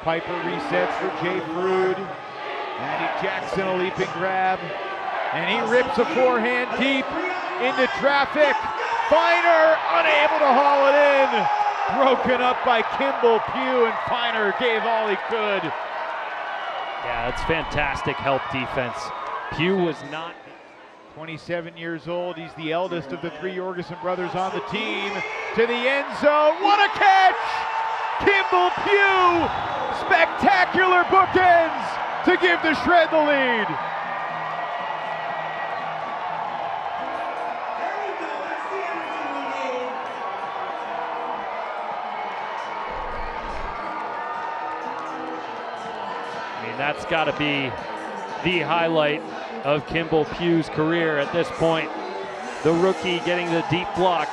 Piper resets for Jay Frood. Andy Jackson a leaping grab. And he rips a forehand deep into traffic. Feiner unable to haul it in. Broken up by Kimball Pugh, and Feiner gave all he could. Yeah, that's fantastic help defense. Pugh was not 27 years old. He's the eldest of the three Jorgensen brothers on the team. To the end zone. What a catch! Kimball Pugh! Spectacular bookends to give the Shred the lead. I mean, that's got to be the highlight of Kimball Pugh's career at this point. The rookie getting the deep block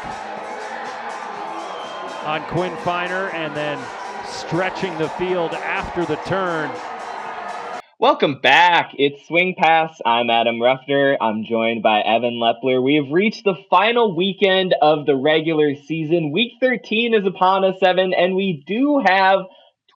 on Quinn Feiner and then stretching the field after the turn. Welcome back. It's Swing Pass. I'm Adam Ruffner. I'm joined by Evan Lepler. We have reached the final weekend of the regular season. Week 13 is upon us, Evan, and we do have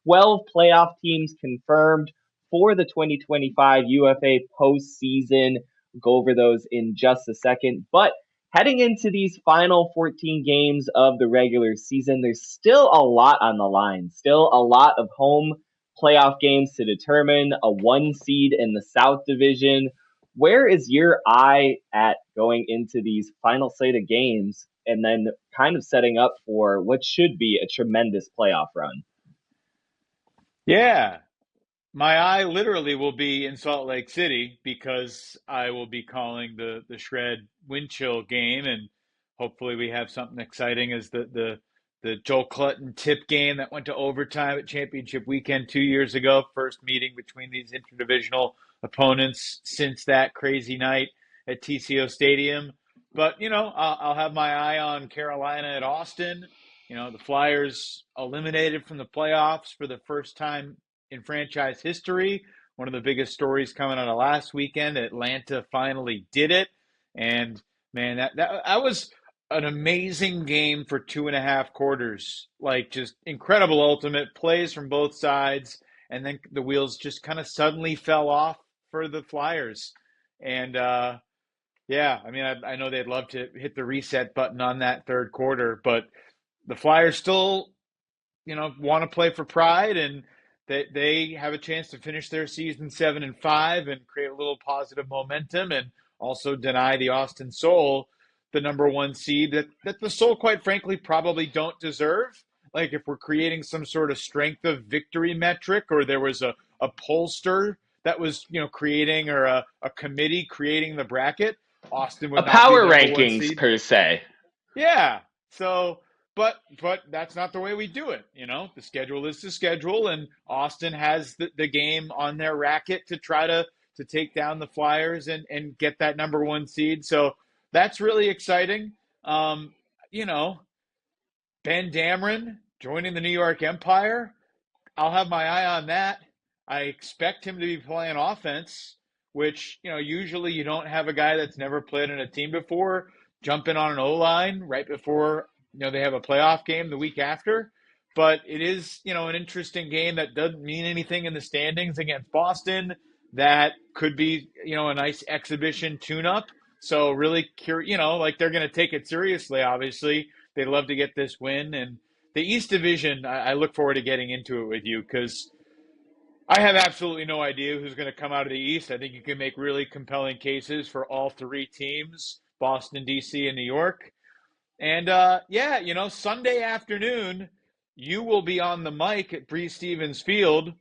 12 playoff teams confirmed for the 2025 UFA postseason. We'll go over those in just a second. But heading into these final 14 games of the regular season, there's still a lot on the line. Still a lot of home playoff games to determine a 1 seed in the South Division. Where is your eye at going into these final slate of games and then kind of setting up for what should be a tremendous playoff run? Yeah. My eye literally will be in Salt Lake City because I will be calling the Shred wind chill game, and hopefully we have something exciting as the Joel Clutton tip game that went to overtime at championship weekend 2 years ago. First meeting between these interdivisional opponents since that crazy night at TCO Stadium. But, I'll have my eye on Carolina at Austin. The Flyers eliminated from the playoffs for the first time in franchise history. One of the biggest stories coming out of last weekend. Atlanta finally did it. And, man, that was an amazing game for 2.5 quarters. Like, just incredible ultimate plays from both sides. And then the wheels just kind of suddenly fell off for the Flyers. And, I know they'd love to hit the reset button on that third quarter, but the Flyers still, want to play for pride, and they have a chance to finish their season 7-5 and create a little positive momentum, and also deny the Austin Soul the number 1 seed that the Soul, quite frankly, probably don't deserve. Like, if we're creating some sort of strength of victory metric, or there was a pollster that was, creating, or a committee creating the bracket, Austin would a not power be the number 1 rankings seed. per se. Yeah. So, but that's not the way we do it. The schedule is the schedule, and Austin has the game on their racket to try to take down the Flyers and get that number 1 seed. So that's really exciting. Ben Dameron joining the New York Empire. I'll have my eye on that. I expect him to be playing offense, which, usually you don't have a guy that's never played in a team before jumping on an O-line right before, they have a playoff game the week after. But it is, an interesting game that doesn't mean anything in the standings against Boston. That could be, a nice exhibition tune-up. So really, they're going to take it seriously, obviously. They'd love to get this win. And the East Division, I look forward to getting into it with you, because I have absolutely no idea who's going to come out of the East. I think you can make really compelling cases for all 3 teams, Boston, D.C., and New York. And, Sunday afternoon, you will be on the mic at Breeze Stevens Field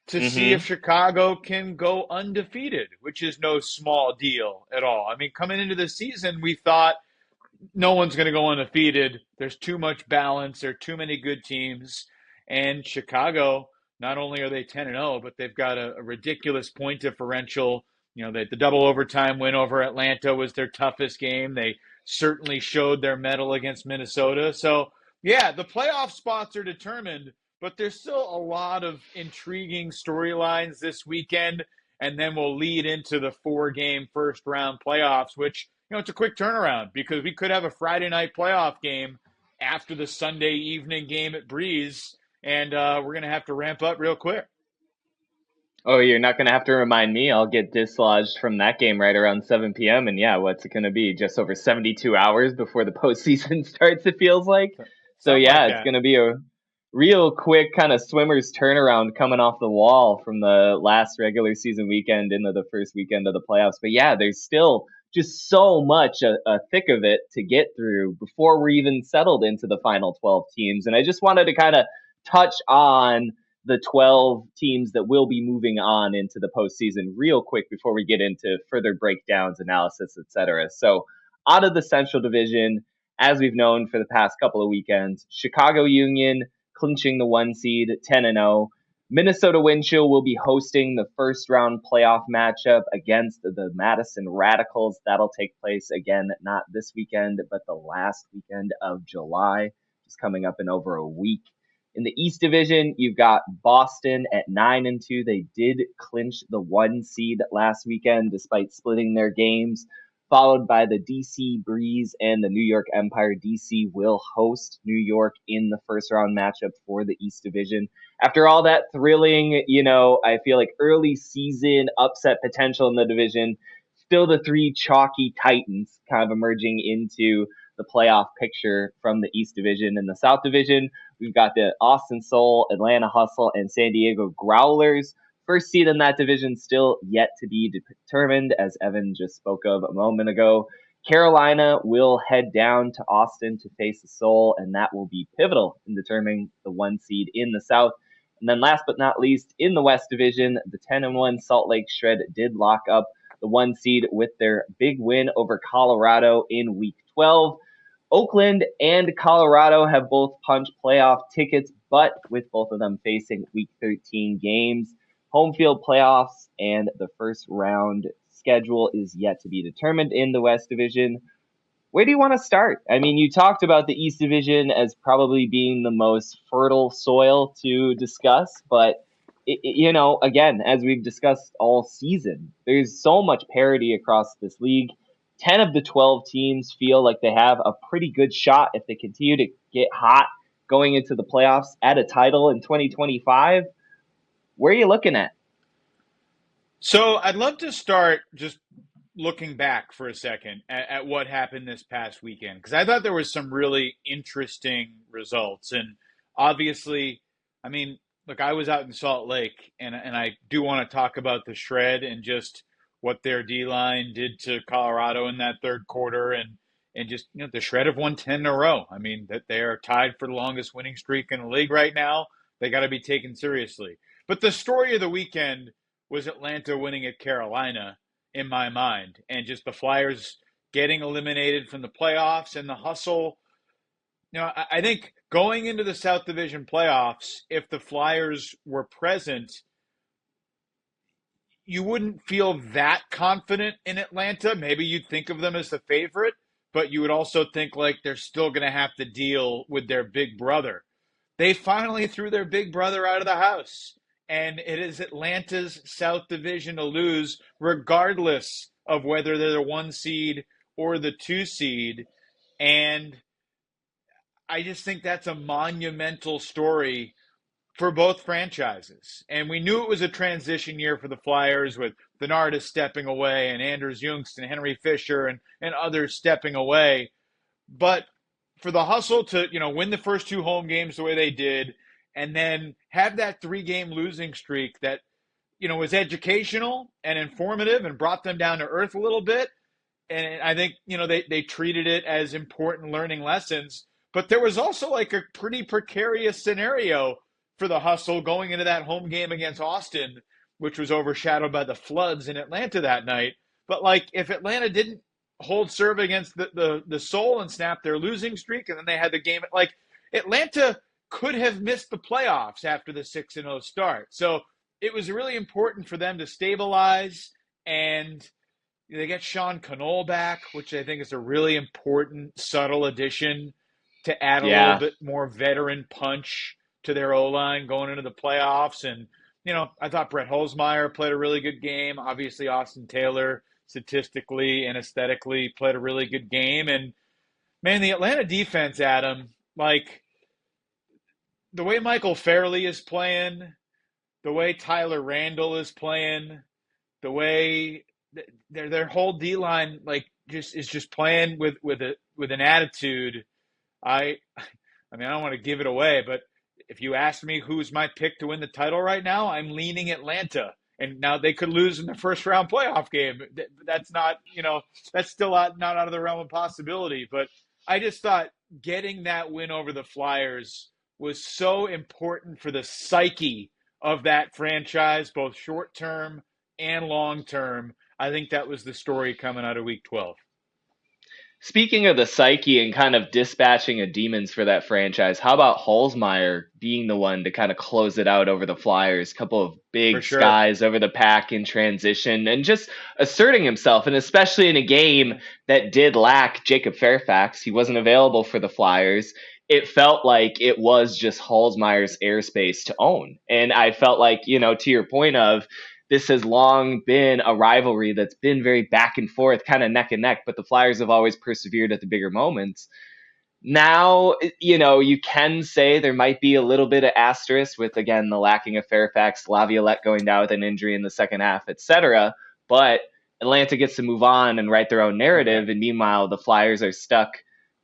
to see if Chicago can go undefeated, which is no small deal at all. I mean, coming into the season, we thought no one's going to go undefeated. There's too much balance. There are too many good teams. And Chicago, not only are they 10-0, but they've got a ridiculous point differential. The double overtime win over Atlanta was their toughest game. They certainly showed their mettle against Minnesota. So, yeah, the playoff spots are determined, but there's still a lot of intriguing storylines this weekend. And then we'll lead into the 4-game first-round playoffs, which, it's a quick turnaround, because we could have a Friday night playoff game after the Sunday evening game at Breeze. and we're going to have to ramp up real quick. Oh, you're not going to have to remind me. I'll get dislodged from that game right around 7 p.m. And yeah, what's it going to be? Just over 72 hours before the postseason starts, it feels like. So Something like yeah, it's that. going to be a real quick kind of swimmer's turnaround coming off the wall from the last regular season weekend into the first weekend of the playoffs. But yeah, there's still just so much a thick of it to get through before we're even settled into the final 12 teams. And I just wanted to kind of touch on the 12 teams that will be moving on into the postseason real quick before we get into further breakdowns, analysis, etc. So, out of the Central Division, as we've known for the past couple of weekends, Chicago Union clinching the 1 seed, 10-0. Minnesota Wind Chill will be hosting the first round playoff matchup against the Madison Radicals. That'll take place again, not this weekend, but the last weekend of July, just coming up in over a week. In the East Division, you've got Boston at 9-2. They did clinch the 1 seed last weekend despite splitting their games, followed by the DC Breeze and the New York Empire. DC will host New York in the first round matchup for the East Division. After all that thrilling, I feel like early season upset potential in the division, still the 3 chalky Titans kind of emerging into the playoff picture from the East Division. In the South Division, we've got the Austin Soul, Atlanta Hustle, and San Diego Growlers. First seed in that division still yet to be determined, as Evan just spoke of a moment ago. Carolina will head down to Austin to face the Soul, and that will be pivotal in determining the 1 seed in the South. And then last but not least, in the West Division, the 10-1 Salt Lake Shred did lock up the 1 seed with their big win over Colorado in Week 12. Oakland and Colorado have both punched playoff tickets, but with both of them facing Week 13 games. Home field playoffs and the first round schedule is yet to be determined in the West Division. Where do you want to start? I mean, you talked about the East Division as probably being the most fertile soil to discuss, but again, as we've discussed all season, there's so much parity across this league. 10 of the 12 teams feel like they have a pretty good shot if they continue to get hot going into the playoffs at a title in 2025. Where are you looking at? So I'd love to start just looking back for a second at what happened this past weekend, because I thought there was some really interesting results. And obviously, I mean, look, I was out in Salt Lake, and I do want to talk about the Shred and just what their D line did to Colorado in that third quarter, and just the Shred have won 10 in a row. I mean, that they are tied for the longest winning streak in the league right now. They got to be taken seriously. But the story of the weekend was Atlanta winning at Carolina, in my mind, and just the Flyers getting eliminated from the playoffs and the hustle. I think going into the South Division playoffs, if the Flyers were present, you wouldn't feel that confident in Atlanta. Maybe you'd think of them as the favorite, but you would also think like they're still going to have to deal with their big brother. They finally threw their big brother out of the house. And it is Atlanta's South Division to lose, regardless of whether they're the 1 seed or the 2 seed. And I just think that's a monumental story for both franchises. And we knew it was a transition year for the Flyers with Bernardus stepping away and Anders Jungst and Henry Fisher and others stepping away. But for the hustle to, win the first 2 home games the way they did, and then have that 3-game losing streak that, was educational and informative and brought them down to earth a little bit. And I think, they treated it as important learning lessons. But there was also like a pretty precarious scenario for the hustle going into that home game against Austin, which was overshadowed by the floods in Atlanta that night. But like if Atlanta didn't hold serve against the Soul and snap their losing streak, and then they had the game, like Atlanta could have missed the playoffs after the 6-0 start. So it was really important for them to stabilize, and they get Sean Cannell back, which I think is a really important, subtle addition to add a little bit more veteran punch to their O-line going into the playoffs. And, I thought Brett Holzmeyer played a really good game. Obviously, Austin Taylor, statistically and aesthetically, played a really good game. And, man, the Atlanta defense, Adam, like, the way Michael Fairley is playing, the way Tyler Randall is playing, the way their whole D line like just is just playing with an attitude. I I mean I don't want to give it away, but if you ask me who's my pick to win the title right now, I'm leaning Atlanta. And now they could lose in the first round playoff game. That's not, that's still not out of the realm of possibility. But I just thought getting that win over the Flyers was so important for the psyche of that franchise, both short term and long term. I think that was the story coming out of week 12. Speaking of the psyche and kind of dispatching of demons for that franchise, how about Holzmeyer being the one to kind of close it out over the Flyers? Couple of For big sure. skies over the pack in transition and just asserting himself, and especially in a game that did lack Jacob Fairfax. He wasn't available for the Flyers. It felt like it was just Holzmeyer's airspace to own. And I felt like, to your point of, this has long been a rivalry that's been very back and forth, kind of neck and neck, but the Flyers have always persevered at the bigger moments. Now, you can say there might be a little bit of asterisk with, again, the lacking of Fairfax, Laviolette going down with an injury in the second half, etc. But Atlanta gets to move on and write their own narrative. And meanwhile, the Flyers are stuck,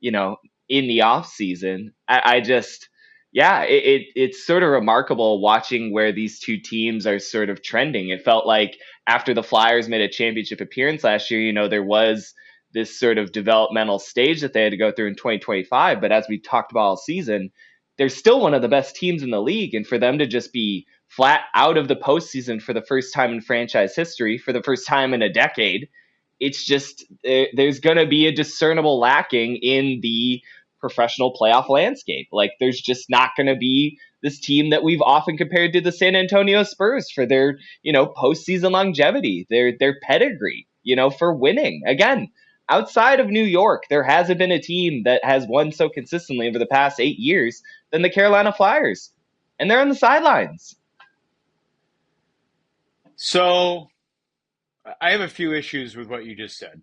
in the off season. I just, yeah, it's sort of remarkable watching where these two teams are sort of trending. It felt like after the Flyers made a championship appearance last year, there was this sort of developmental stage that they had to go through in 2025. But as we talked about all season, they're still one of the best teams in the league. And for them to just be flat out of the postseason for the first time in franchise history, for the first time in a decade, it's just there's going to be a discernible lacking in the professional playoff landscape. Like there's just not going to be this team that we've often compared to the San Antonio Spurs for their, postseason longevity, their pedigree, for winning. Again, outside of New York, there hasn't been a team that has won so consistently over the past 8 years than the Carolina Flyers. And they're on the sidelines. So I have a few issues with what you just said.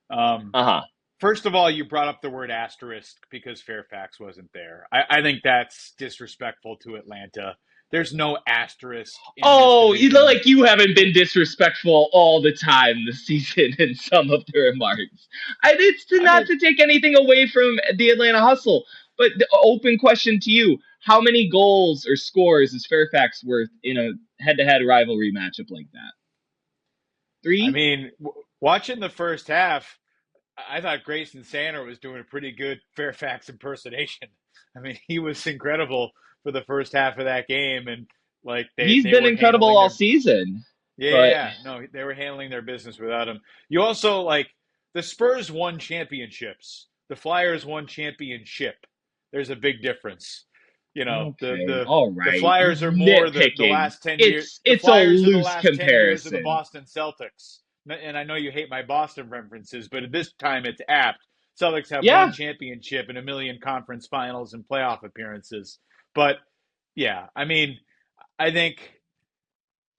Uh-huh. First of all, you brought up the word asterisk because Fairfax wasn't there. I think that's disrespectful to Atlanta. There's no asterisk in this Oh, division. like you haven't been disrespectful all the time this season in some of the remarks. It's not to take anything away from the Atlanta Hustle, but the open question to you: how many goals or scores is Fairfax worth in a head-to-head rivalry matchup like that? 3? Watching the first half, I thought Grayson Sander was doing a pretty good Fairfax impersonation. He was incredible for the first half of that game, and like He's they been were incredible handling all their season. But yeah. No, they were handling their business without him. You also the Spurs won championships. The Flyers won championship. There's a big difference. okay, all The right. Flyers are more the Nitpicking. last 10 years. The It's a Flyers are the loose last 10 years of the comparison. Boston Celtics. And I know you hate my Boston references, but at this time it's apt. Celtics have Yeah. one championship and a million conference finals and playoff appearances. But yeah, I think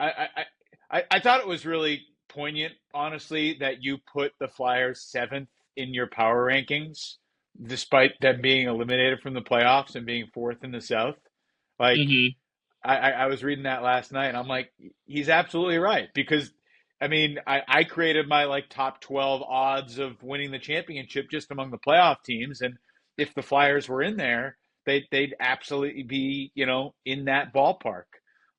I thought it was really poignant, honestly, that you put the Flyers seventh in your power rankings, despite them being eliminated from the playoffs and being fourth in the South. Like, Mm-hmm. I was reading that last night, and I'm like, he's absolutely right. Because, I created my top 12 odds of winning the championship just among the playoff teams. And if the Flyers were in there, they'd absolutely be, in that ballpark.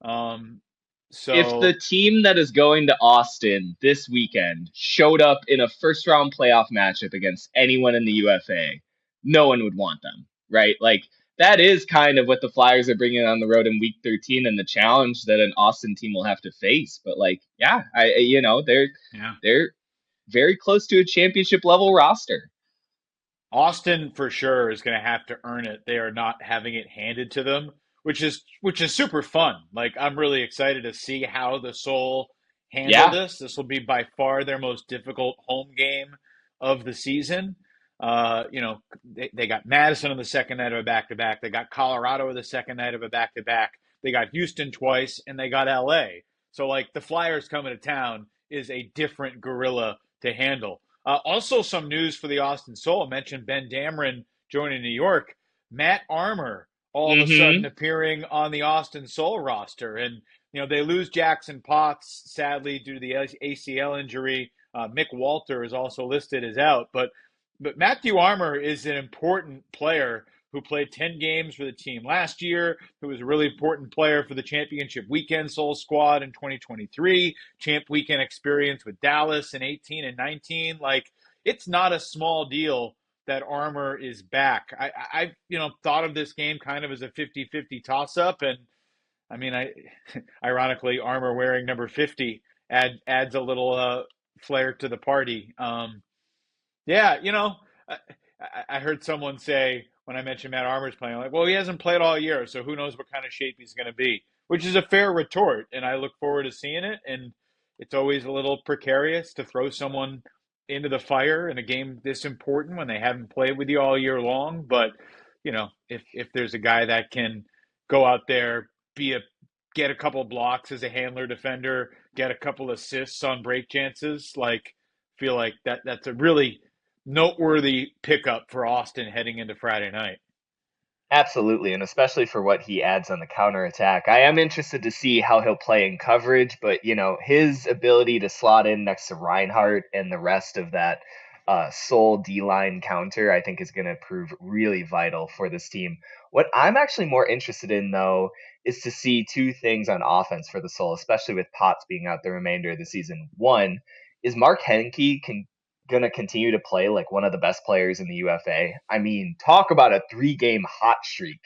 If the So team that is going to Austin this weekend showed up in a first round playoff matchup against anyone in the UFA, no one would want them, right? Like that is kind of what the Flyers are bringing on the road in week 13 and the challenge that an Austin team will have to face. But yeah, they're very close to a championship level roster. Austin for sure is going to have to earn it. They are not having it handed to them, which is super fun. I'm really excited to see how the Soul handle Yeah. this. This will be by far their most difficult home game of the season. They got Madison on the second night of a back-to-back. They got Colorado the second night of a back-to-back. They got Houston twice, and they got LA. So the Flyers coming to town is a different gorilla to handle. Also, some news for the Austin Soul. I mentioned Ben Dameron joining New York. Matt Armour all of a sudden Mm-hmm. appearing on the Austin Soul roster. And, they lose Jackson Potts, sadly, due to the ACL injury. Mick Walter is also listed as out. But Matthew Armour is an important player who played 10 games for the team last year, who was a really important player for the championship weekend Soul squad in 2023, champ weekend experience with Dallas in 18 and 19. Like, it's not a small deal that Armour is back. I thought of this game kind of as a 50-50 toss-up, and I mean, ironically, Armour wearing number 50 adds a little flair to the party. Yeah, I heard someone say when I mentioned Matt Armour's playing, like, well, he hasn't played all year, so who knows what kind of shape he's going to be, which is a fair retort, and I look forward to seeing it. And it's always a little precarious to throw someone into the fire in a game this important when they haven't played with you all year long. But if there's a guy that can go out there, get a couple blocks as a handler defender, get a couple assists on break chances, like feel like that's a really noteworthy pickup for Austin heading into Friday night. Absolutely, and especially for what he adds on the counterattack. I am interested to see how he'll play in coverage, but his ability to slot in next to Reinhardt and the rest of that Soul D-line counter, I think is going to prove really vital for this team. What I'm actually more interested in, though, is to see two things on offense for the Soul, especially with Potts being out the remainder of the season. One, is Mark Henke going to continue to play like one of the best players in the UFA? I mean, talk about a 3-game hot streak.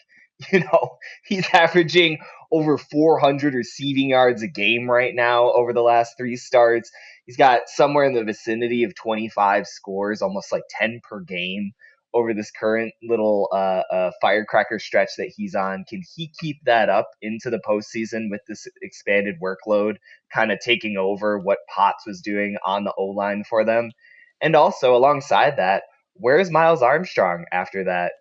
He's averaging over 400 receiving yards a game right now over the last 3 starts. He's got somewhere in the vicinity of 25 scores, almost like 10 per game over this current little firecracker stretch that he's on. Can he keep that up into the postseason with this expanded workload, kind of taking over what Potts was doing on the O-line for them? And also alongside that, where's Miles Armstrong after that,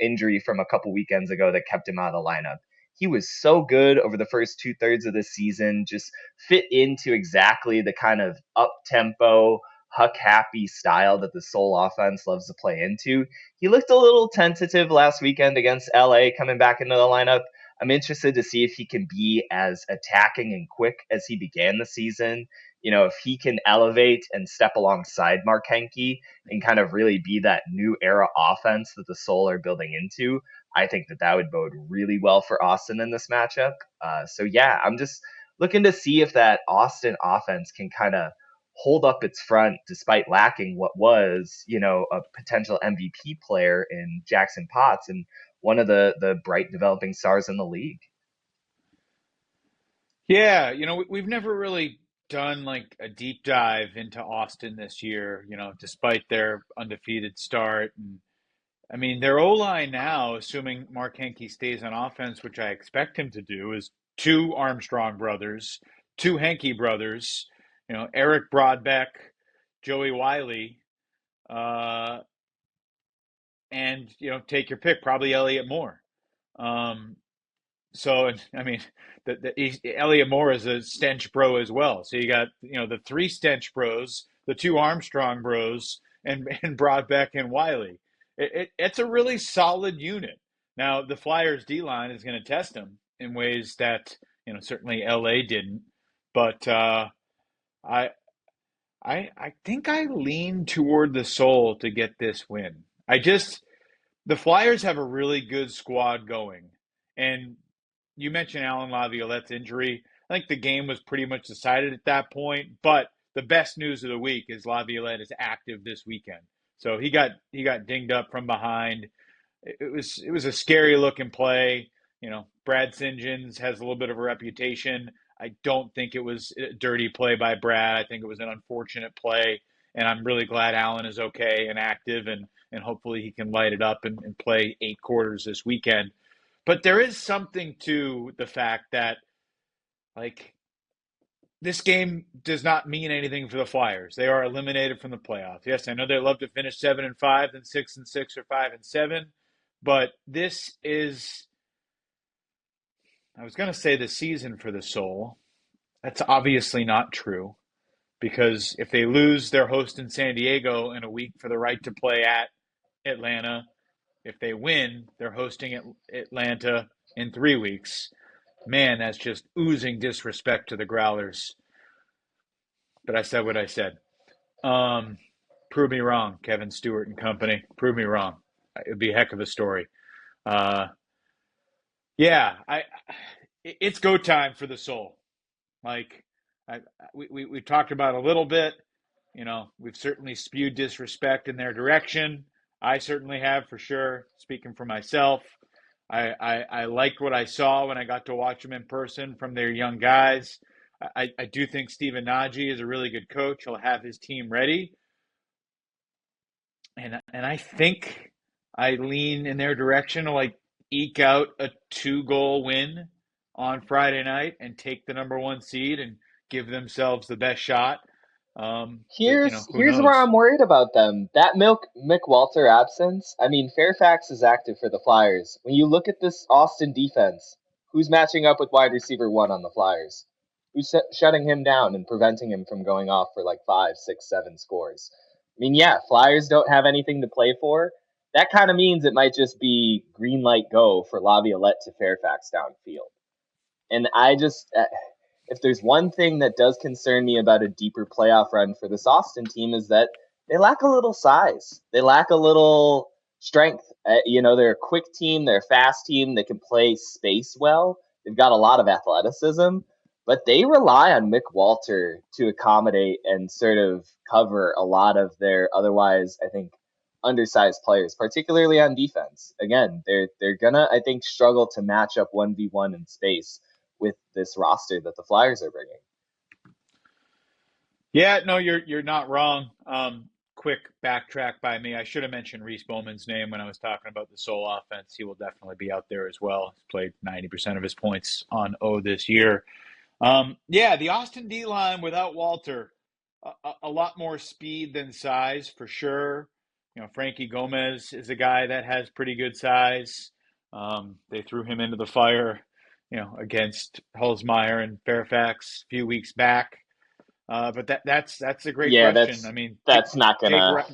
injury from a couple weekends ago that kept him out of the lineup? He was so good over the first 2/3 of the season, just fit into exactly the kind of up-tempo, huck-happy style that the Soul offense loves to play into. He looked a little tentative last weekend against LA coming back into the lineup. I'm interested to see if he can be as attacking and quick as he began the season. If he can elevate and step alongside Mark Henke and kind of really be that new era offense that the Soul are building into, I think that would bode really well for Austin in this matchup. So yeah, I'm just looking to see if that Austin offense can kind of hold up its front despite lacking what was, a potential MVP player in Jackson Potts and one of the bright developing stars in the league. Yeah, we've never really done like a deep dive into Austin this year, despite their undefeated start. And I mean, their O-line now, assuming Mark Henke stays on offense, which I expect him to do, is 2 Armstrong brothers, 2 Henke brothers, Eric Brodbeck, Joey Wiley, uh, and, take your pick, probably Elliott Moore. Um, So, I mean, Elliot Moore is a stench bro as well. So you got, the 3 stench bros, the 2 Armstrong bros, and Broadbeck and Wiley. It's a really solid unit. Now, the Flyers D line is going to test them in ways that, certainly LA didn't. But I, I think I lean toward the Soul to get this win. The Flyers have a really good squad going. And you mentioned Alan Laviolette's injury. I think the game was pretty much decided at that point. But the best news of the week is Laviolette is active this weekend. So he got dinged up from behind. It was a scary looking play. Brad St. Johns has a little bit of a reputation. I don't think it was a dirty play by Brad. I think it was an unfortunate play, and I'm really glad Allen is okay and active, and hopefully he can light it up and play 8 quarters this weekend. But there is something to the fact that, like, this game does not mean anything for the Flyers. They are eliminated from the playoffs. Yes, I know they love to finish 7-5, then 6-6 or 5-7, but this is, I was going to say, the season for the Soul. That's obviously not true, because if they lose their host in San Diego in a week for the right to play at Atlanta, If they win, they're hosting Atlanta in 3 weeks. Man, that's just oozing disrespect to the Growlers. But I said what I said. Prove me wrong, Kevin Stewart and company. Prove me wrong. It'd be a heck of a story. Uh, yeah, it's go time for the Soul. Like we talked about a little bit. We've certainly spewed disrespect in their direction. I certainly have, for sure. Speaking for myself, I liked what I saw when I got to watch them in person from their young guys. I do think Stephen Nagy is a really good coach. He'll have his team ready, and I think I lean in their direction to like eke out a 2-goal win on Friday night and take the number 1 seed and give themselves the best shot. Here's Who where knows? I'm worried about them. That Mick Walter absence. I mean, Fairfax is active for the Flyers. When you look at this Austin defense, who's matching up with wide receiver 1 on the Flyers? Who's shutting him down and preventing him from going off for like 5, 6, 7 scores? I mean, yeah, Flyers don't have anything to play for. That kind of means it might just be green light go for Laviolette to Fairfax downfield. And if there's one thing that does concern me about a deeper playoff run for this Austin team is that they lack a little size. They lack a little strength. They're a quick team. They're a fast team. They can play space well. They've got a lot of athleticism, but they rely on Mick Walter to accommodate and sort of cover a lot of their otherwise, I think, undersized players, particularly on defense. Again, they're gonna, I think, struggle to match up 1v1 in space with this roster that the Flyers are bringing. Yeah, no, you're not wrong. Quick backtrack by me. I should have mentioned Reese Bowman's name when I was talking about the Soul offense. He will definitely be out there as well. He's played 90% of his points on O this year. Yeah, the Austin D line without Walter, a lot more speed than size for sure. Frankie Gomez is a guy that has pretty good size. They threw him into the fire, against Holzmeyer and Fairfax a few weeks back. But that's a great Yeah, question. I mean, that's not Jake. gonna.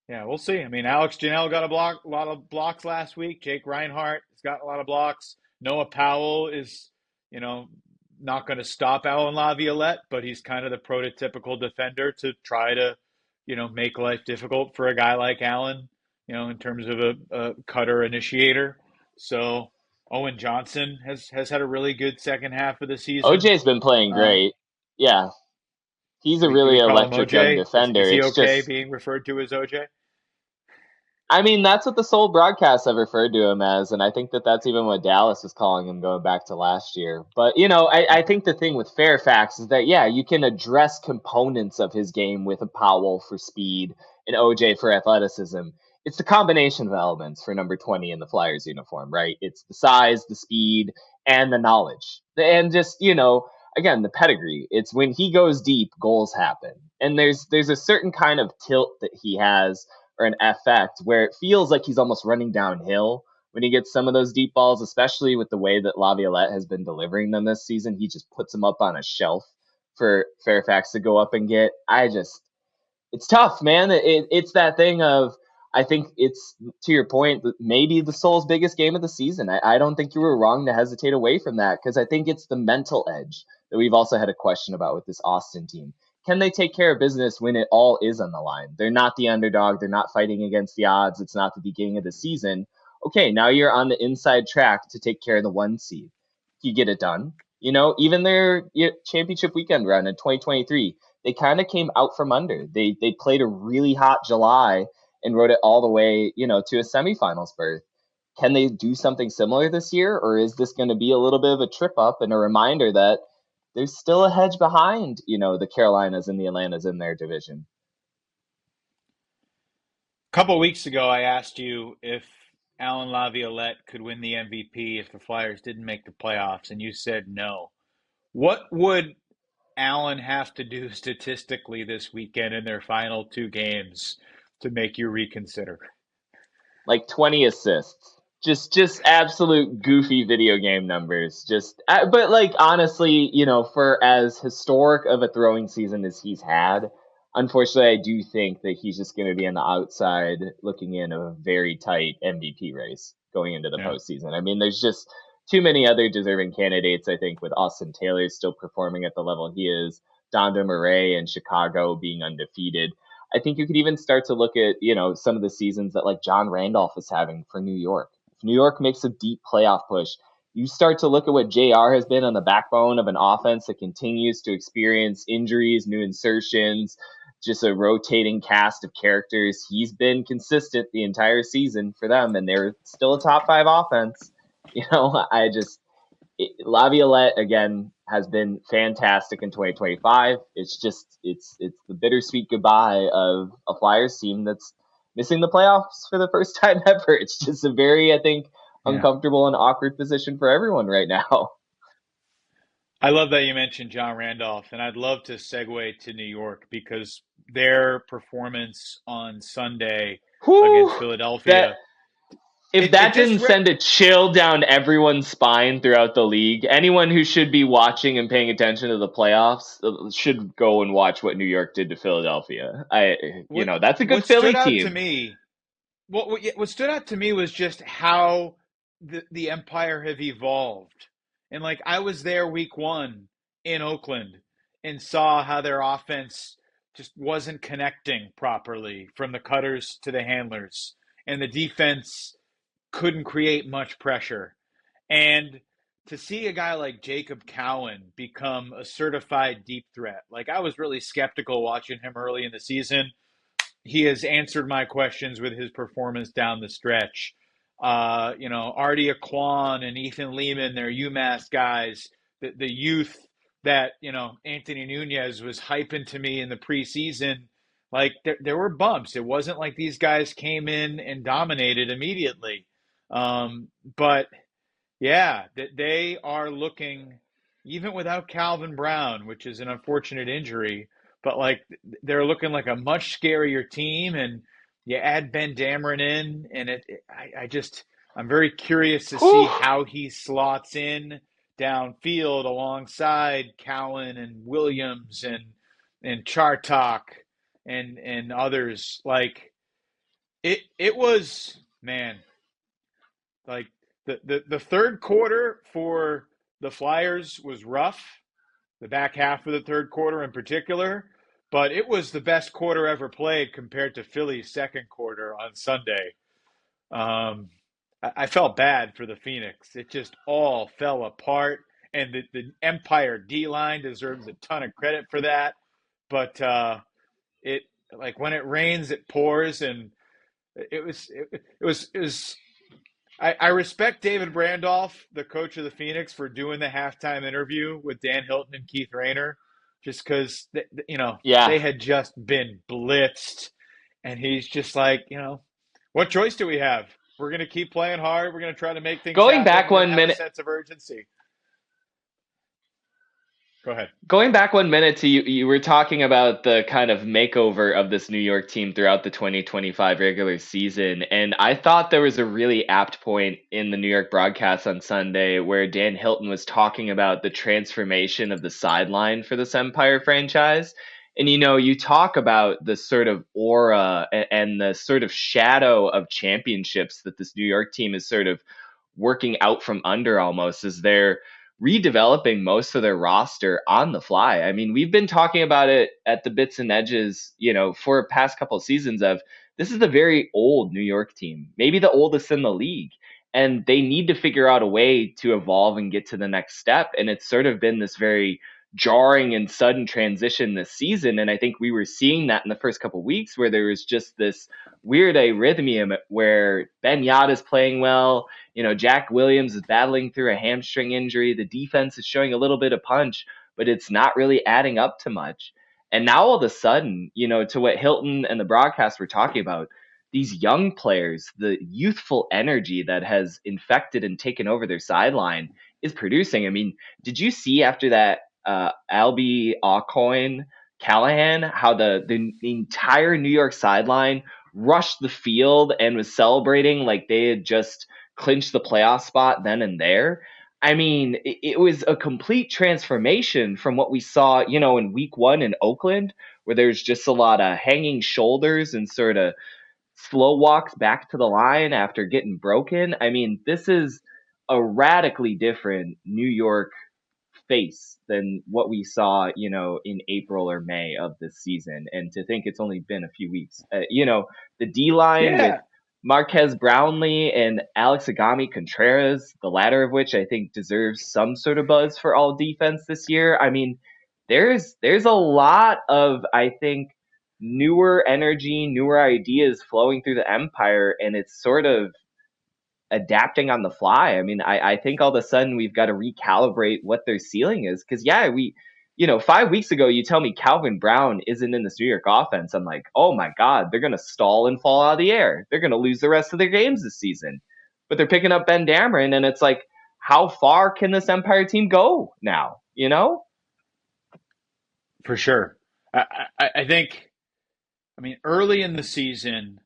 Yeah, we'll see. I mean, Alex Janelle got a lot of blocks last week. Jake Reinhardt has got a lot of blocks. Noah Powell is, not going to stop Alan Laviolette, but he's kind of the prototypical defender to try to, make life difficult for a guy like Alan, in terms of a cutter initiator. So Owen Johnson has had a really good second half of the season. OJ's been playing great. Yeah, he's a Do really we call him electric young OJ? defender. Is he It's okay just, being referred to as OJ? I mean, that's what the Soul broadcasts have referred to him as, and I think that's even what Dallas was calling him going back to last year. But, I Okay. think the thing with Fairfax is that, yeah, you can address components of his game with a Powell for speed and OJ for athleticism. It's the combination of elements for number 20 in the Flyers uniform, right? It's the size, the speed, and the knowledge. And just, again, the pedigree. It's when he goes deep, goals happen. And there's a certain kind of tilt that he has, or an effect, where it feels like he's almost running downhill when he gets some of those deep balls, especially with the way that Laviolette has been delivering them this season. He just puts them up on a shelf for Fairfax to go up and get. It's tough, man. It's that thing of, I think it's, to your point, maybe the Soul's biggest game of the season. I don't think you were wrong to hesitate away from that, because I think it's the mental edge that we've also had a question about with this Austin team. Can they take care of business when it all is on the line? They're not the underdog. They're not fighting against the odds. It's not the beginning of the season. Okay, now you're on the inside track to take care of the 1 seed. You get it done. Even their championship weekend run in 2023, they kind of came out from under. They played a really hot July and rode it all the way, to a semifinals berth. Can they do something similar this year, or is this going to be a little bit of a trip up and a reminder that there's still a hedge behind, the Carolinas and the Atlantas in their division? A couple of weeks ago, I asked you if Alan Laviolette could win the MVP if the Flyers didn't make the playoffs, and you said no. What would Allen have to do statistically this weekend in their final 2 games to make you reconsider? Like 20 assists. Just absolute goofy video game numbers. But like honestly, for as historic of a throwing season as he's had, unfortunately, I do think that he's just going to be on the outside looking in a very tight MVP race going into the postseason. I mean, there's just too many other deserving candidates, I think, with Austin Taylor still performing at the level he is, Donda Murray in Chicago being undefeated. I think you could even start to look at, some of the seasons that like John Randolph is having for New York. If New York makes a deep playoff push, you start to look at what JR has been on the backbone of an offense that continues to experience injuries, new insertions, just a rotating cast of characters. He's been consistent the entire season for them, and they're still a top 5 offense. Laviolette again has been fantastic in 2025. It's the bittersweet goodbye of a Flyers team that's missing the playoffs for the first time ever. It's just a very, I think, uncomfortable and awkward position for everyone right now. I love that you mentioned John Randolph, and I'd love to segue to New York because their performance on Sunday against Philadelphia. If that didn't send a chill down everyone's spine throughout the league, anyone who should be watching and paying attention to the playoffs should go and watch what New York did to Philadelphia. That's a good Philly team. What stood out to me was just how the Empire have evolved. And like I was there week 1 in Oakland and saw how their offense just wasn't connecting properly from the cutters to the handlers. And the defense couldn't create much pressure. And to see a guy like Jacob Cowan become a certified deep threat, like I was really skeptical watching him early in the season. He has answered my questions with his performance down the stretch. Artie Aquan and Ethan Lehman, they're UMass guys. The youth that, Anthony Nunez was hyping to me in the preseason, like there were bumps. It wasn't like these guys came in and dominated immediately. But yeah, they are looking, even without Calvin Brown, which is an unfortunate injury, but like they're looking like a much scarier team. And you add Ben Dameron in, and I'm very curious to see how he slots in downfield alongside Cowan and Williams and Chartok and others. Like it was, man, like the third quarter for the Flyers was rough, the back half of the third quarter in particular, but it was the best quarter ever played compared to Philly's second quarter on Sunday. I felt bad for the Phoenix. It just all fell apart, and the Empire D-line deserves a ton of credit for that. But it, like, when it rains, it pours, and it was. I respect David Randolph, the coach of the Phoenix, for doing the halftime interview with Dan Hilton and Keith Rayner, just because they had just been blitzed, and he's just like, what choice do we have? We're going to keep playing hard. We're going to try to make things going happen. Back 1 minute, a sense of urgency. Go ahead. Going back 1 minute to you were talking about the kind of makeover of this New York team throughout the 2025 regular season. And I thought there was a really apt point in the New York broadcast on Sunday where Dan Hilton was talking about the transformation of the sideline for this Empire franchise. And, you talk about the sort of aura and the sort of shadow of championships that this New York team is sort of working out from under almost as they're redeveloping most of their roster on the fly. I mean, we've been talking about it at the bits and edges, for the past couple of seasons of this is the very old New York team, maybe the oldest in the league. And they need to figure out a way to evolve and get to the next step. And it's sort of been this very jarring and sudden transition this season. And I think we were seeing that in the first couple of weeks where there was just this weird arrhythmia where Ben Yard is playing well. Jack Williams is battling through a hamstring injury. The defense is showing a little bit of punch, but it's not really adding up to much. And now all of a sudden, to what Hilton and the broadcast were talking about, these young players, the youthful energy that has infected and taken over their sideline is producing. I mean, did you see after that Albie Aucoin Callahan, how the entire New York sideline rushed the field and was celebrating like they had just clinched the playoff spot then and there? I mean, it was a complete transformation from what we saw, in week one in Oakland, where there's just a lot of hanging shoulders and sort of slow walks back to the line after getting broken. I mean, this is a radically different New York face than what we saw, in April or May of this season. And to think it's only been a few weeks, the D line with Yeah, Marquez Brownlee and Alex Agami Contreras, the latter of which I think deserves some sort of buzz for all defense this year. I mean, there's a lot of, I think, newer energy, newer ideas flowing through the Empire, and it's sort of adapting on the fly. I mean, I think all of a sudden we've got to recalibrate what their ceiling is. Because, yeah, 5 weeks ago, you tell me Calvin Brown isn't in this New York offense. I'm like, oh my God, they're going to stall and fall out of the air. They're going to lose the rest of their games this season. But they're picking up Ben Dameron, and it's like, how far can this Empire team go now? for sure. I think, I mean, early in the season,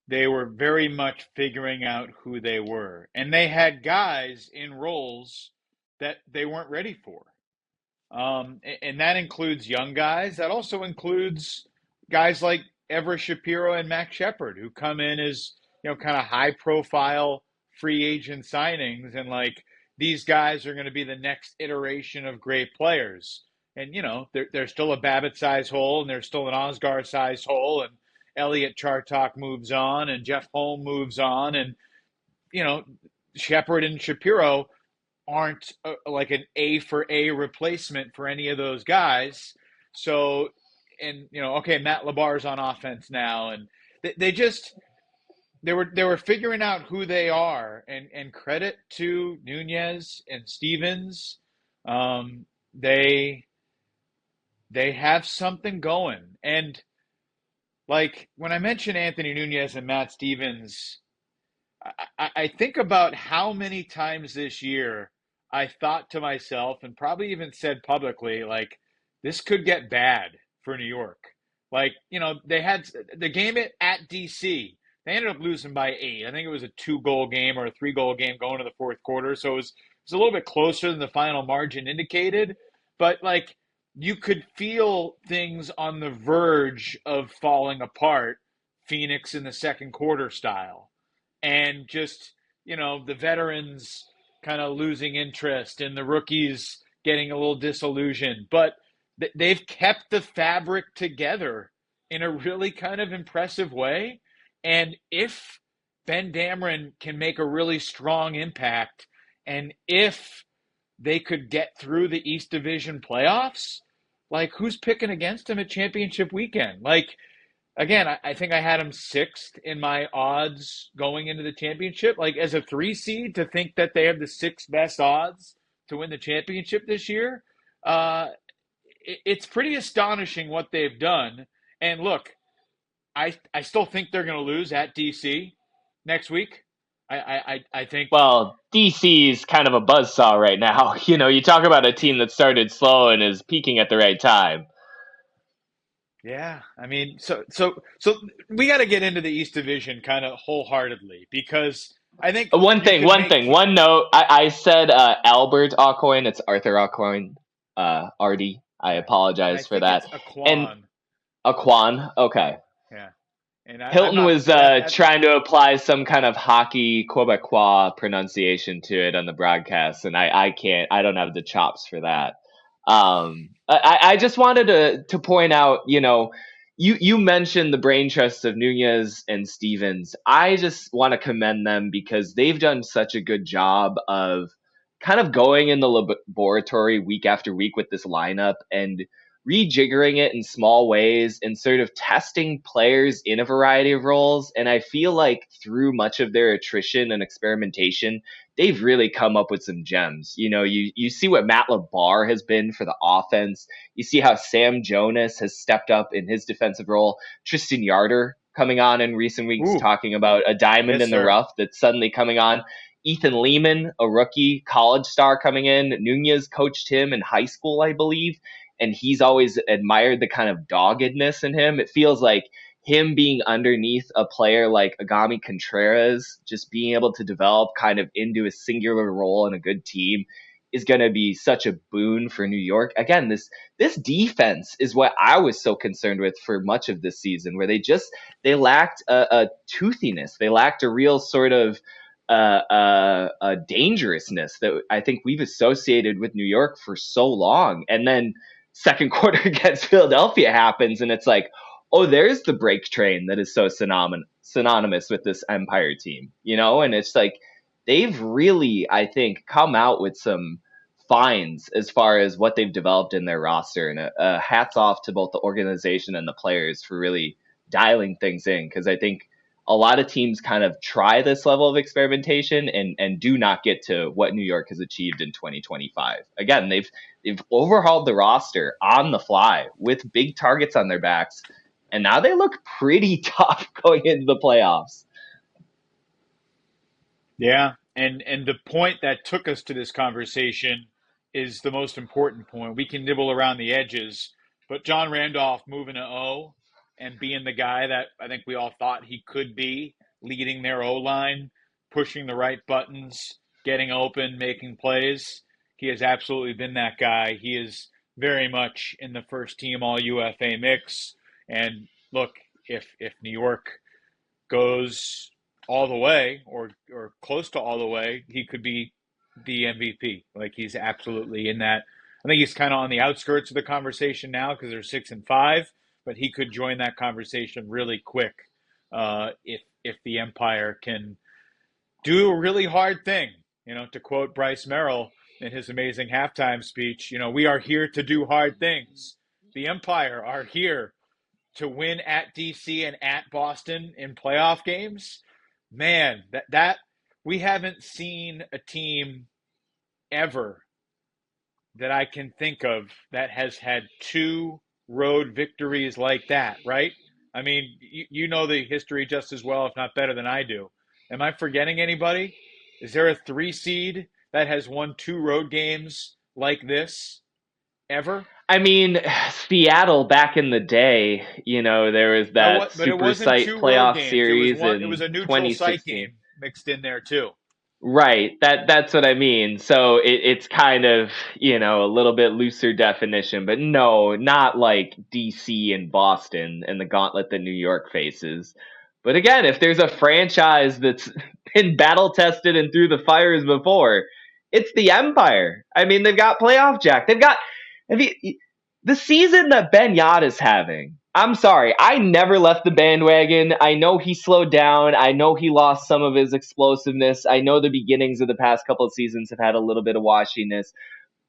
they were very much figuring out who they were. And they had guys in roles that they weren't ready for. And that includes young guys. That also includes guys like Everett Shapiro and Max Shepard, who come in as, kind of high profile free agent signings. And like, these guys are going to be the next iteration of great players. And, there's still a Babbitt size hole, and there's still an Osgar size hole. And Elliot Chartok moves on, and Jeff Holm moves on. And, Shepard and Shapiro aren't like an A for A replacement for any of those guys. So, and okay, Matt Labar's on offense now, and they were figuring out who they are, and credit to Nunez and Stevens. They have something going, and like when I mention Anthony Nunez and Matt Stevens, I think about how many times this year I thought to myself, and probably even said publicly, like, this could get bad for New York. Like, they had the game at DC. They ended up losing by 8. I think it was a 2-goal game or a 3-goal game going to the fourth quarter. So it was a little bit closer than the final margin indicated. But, like, you could feel things on the verge of falling apart, Phoenix in the second quarter style. And just, the veterans kind of losing interest and the rookies getting a little disillusioned. But they've kept the fabric together in a really kind of impressive way. And if Ben Dameron can make a really strong impact, and if they could get through the East Division playoffs, like, who's picking against him at championship weekend? Like, again, I think I had him 6th in my odds going into the championship. Like, as a 3 seed, to think that they have the 6th best odds to win the championship this year, it's pretty astonishing what they've done. And look, I still think they're going to lose at DC next week. I think. Well, DC is kind of a buzzsaw right now. You talk about a team that started slow and is peaking at the right time. Yeah, I mean, so we got to get into the East Division kind of wholeheartedly, because I think One note. I said Albert Aucoin. It's Arthur Aucoin. Artie. I apologize for that. It's Aquan. Aquan. Okay. Yeah. And Hilton was trying to apply some kind of hockey Quebecois pronunciation to it on the broadcast, and I can't. I don't have the chops for that. I just wanted to point out, you mentioned the brain trust of Nunez and Stevens. I just want to commend them because they've done such a good job of kind of going in the laboratory week after week with this lineup and rejiggering it in small ways and sort of testing players in a variety of roles. And I feel like through much of their attrition and experimentation, they've really come up with some gems. You see what Matt Labar has been for the offense. You see how Sam Jonas has stepped up in his defensive role. Tristan Yarder coming on in recent weeks, talking about a diamond in the rough that's suddenly coming on. Ethan Lehman, a rookie college star coming in. Nunez coached him in high school, I believe, and he's always admired the kind of doggedness in him. It feels like him being underneath a player like Agami Contreras, just being able to develop kind of into a singular role in a good team is going to be such a boon for New York. Again, this defense is what I was so concerned with for much of this season, where they lacked a toothiness, they lacked a real sort of a dangerousness that I think we've associated with New York for so long. And then second quarter against Philadelphia happens, and it's like, oh, there's the break train that is so synonymous with this Empire team, and it's like they've really, I think, come out with some finds as far as what they've developed in their roster, and hats off to both the organization and the players for really dialing things in, because I think a lot of teams kind of try this level of experimentation and do not get to what New York has achieved in 2025. Again, they've overhauled the roster on the fly with big targets on their backs, and now they look pretty tough going into the playoffs. Yeah, and the point that took us to this conversation is the most important point. We can nibble around the edges, but John Randolph moving to O and being the guy that I think we all thought he could be, leading their O line, pushing the right buttons, getting open, making plays. He has absolutely been that guy. He is very much in the first team All UFA mix. And look, if New York goes all the way or close to all the way, he could be the MVP. Like, he's absolutely in that. I think he's kind of on the outskirts of the conversation now because they're 6-5, but he could join that conversation really quick if the Empire can do a really hard thing. To quote Bryce Merrill in his amazing halftime speech, we are here to do hard things. The Empire are here to win at DC and at Boston in playoff games. Man, that we haven't seen a team ever that I can think of that has had two road victories like that, right? I mean, you know the history just as well, if not better than I do. Am I forgetting anybody? Is there a 3 seed that has won 2 road games like this ever? I mean, Seattle back in the day, there was that But it super wasn't site 2 road playoff games. It was series one. It was in a neutral site 2016. game mixed in there too. Right. That's what I mean. So it's kind of, a little bit looser definition, but no, not like DC and Boston and the gauntlet that New York faces. But again, if there's a franchise that's been battle tested and through the fires before, it's the Empire. I mean, they've got playoff Jack. Have you, the season that Ben Yat is having. I'm sorry, I never left the bandwagon. I know he slowed down. I know he lost some of his explosiveness. I know the beginnings of the past couple of seasons have had a little bit of washiness,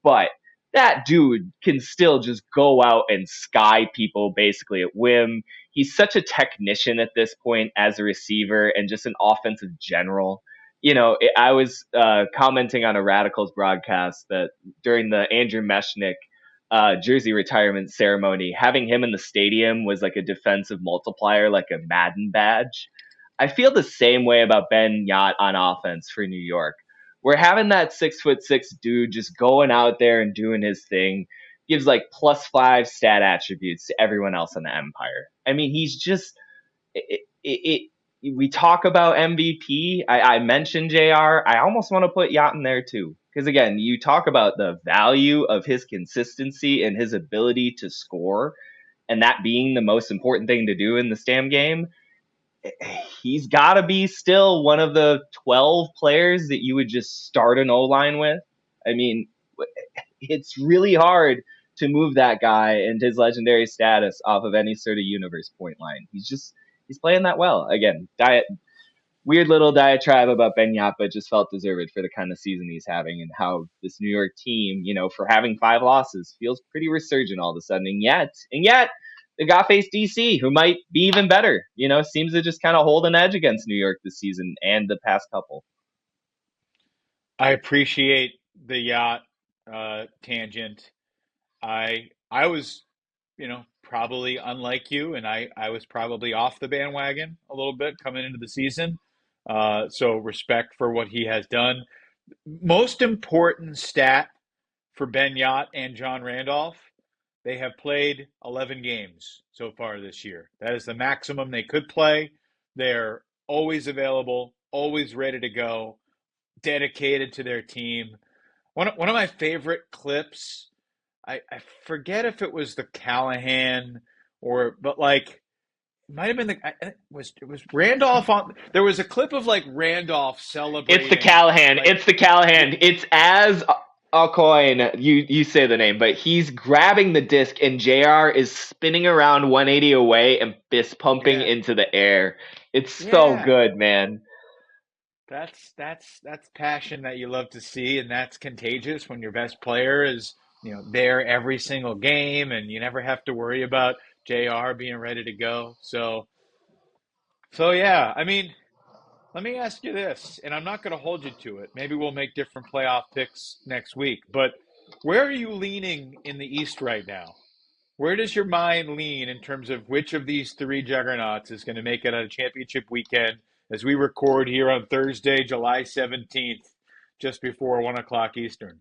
but that dude can still just go out and sky people basically at whim. He's such a technician at this point as a receiver and just an offensive general. I was commenting on a Radicals broadcast that during the Andrew Mechanic jersey retirement ceremony, having him in the stadium was like a defensive multiplier, like a Madden badge. I feel the same way about Ben Yat on offense for New York. We're having that 6'6" dude just going out there and doing his thing, gives like +5 stat attributes to everyone else in the Empire. I mean, he's just we talk about MVP. I mentioned JR. I almost want to put Yacht in there too. Because again, you talk about the value of his consistency and his ability to score, and that being the most important thing to do in the Stam game. He's got to be still one of the 12 players that you would just start an O-line with. I mean, it's really hard to move that guy and his legendary status off of any sort of universe point line. He's playing that well. Again, weird little diatribe about Ben Yap, but just felt deserved for the kind of season he's having and how this New York team, for having 5 losses, feels pretty resurgent all of a sudden. And yet, they've got to face DC, who might be even better. Seems to just kind of hold an edge against New York this season and the past couple. I appreciate the Yacht tangent. I was, probably unlike you, and I was probably off the bandwagon a little bit coming into the season. So respect for what he has done. Most important stat for Ben Yat and John Randolph, they have played 11 games so far this year. That is the maximum they could play. They're always available, always ready to go, dedicated to their team. One of my favorite clips, I forget if it was the Callahan but like it might have been it was Randolph on. There was a clip of like Randolph celebrating. It's the Callahan. Like, It's the Callahan. It's as Alcoin, you say the name, but he's grabbing the disc and JR is spinning around 180 away and fist pumping yeah, into the air. It's so yeah. good, man. That's passion that you love to see, and that's contagious when your best player is there every single game, and you never have to worry about JR being ready to go. So yeah, I mean, let me ask you this, and I'm not going to hold you to it. Maybe we'll make different playoff picks next week, but where are you leaning in the East right now? Where does your mind lean in terms of which of these three juggernauts is going to make it on a championship weekend as we record here on Thursday, July 17th, just before 1 o'clock Eastern?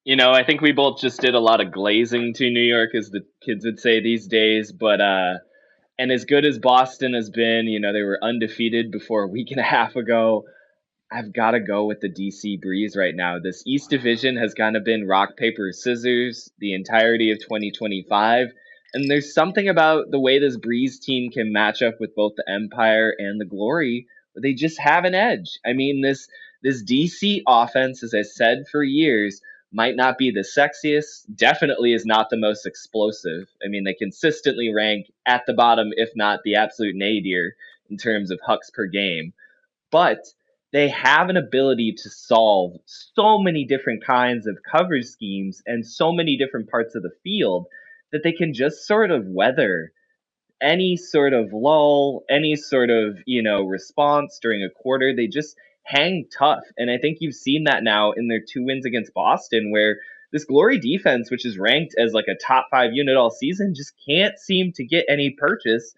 I think we both just did a lot of glazing to New York, as the kids would say these days, but and as good as Boston has been, they were undefeated before a week and a half ago. I've got to go with the DC Breeze right now. This East Division has kind of been rock, paper, scissors the entirety of 2025. And there's something about the way this Breeze team can match up with both the Empire and the Glory, where they just have an edge. I mean, this DC offense, as I said for years, might not be the sexiest, definitely is not the most explosive. I mean, they consistently rank at the bottom, if not the absolute nadir, in terms of hucks per game. But they have an ability to solve so many different kinds of coverage schemes and so many different parts of the field that they can just sort of weather any sort of lull, any sort of, response during a quarter. They just hang tough. And I think you've seen that now in their 2 wins against Boston, where this Glory defense, which is ranked as like a top 5 unit all season, just can't seem to get any purchase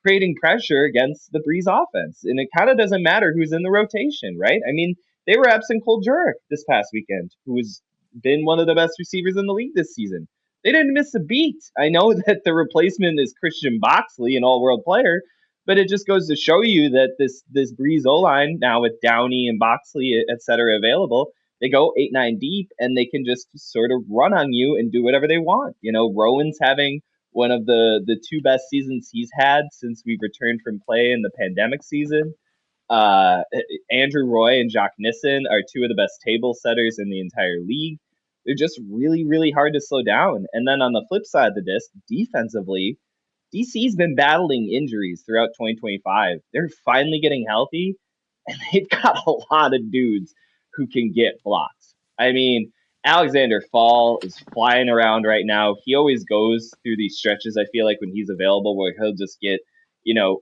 creating pressure against the Breeze offense. And it kind of doesn't matter who's in the rotation, right? I mean, they were absent Cole Jurek this past weekend, who has been one of the best receivers in the league this season. They didn't miss a beat. I know that the replacement is Christian Boxley, an all-world player, but it just goes to show you that this Breeze O-line, now with Downey and Boxley, et cetera, available, they go 8-9 deep, and they can just sort of run on you and do whatever they want. Rowan's having one of the two best seasons he's had since we returned from play in the pandemic season. Andrew Roy and Jock Nissen are two of the best table setters in the entire league. They're just really, really hard to slow down. And then on the flip side of the disc, defensively, DC's been battling injuries throughout 2025. They're finally getting healthy, and they've got a lot of dudes who can get blocks. I mean, Alexander Fall is flying around right now. He always goes through these stretches, I feel like, when he's available, where he'll just get,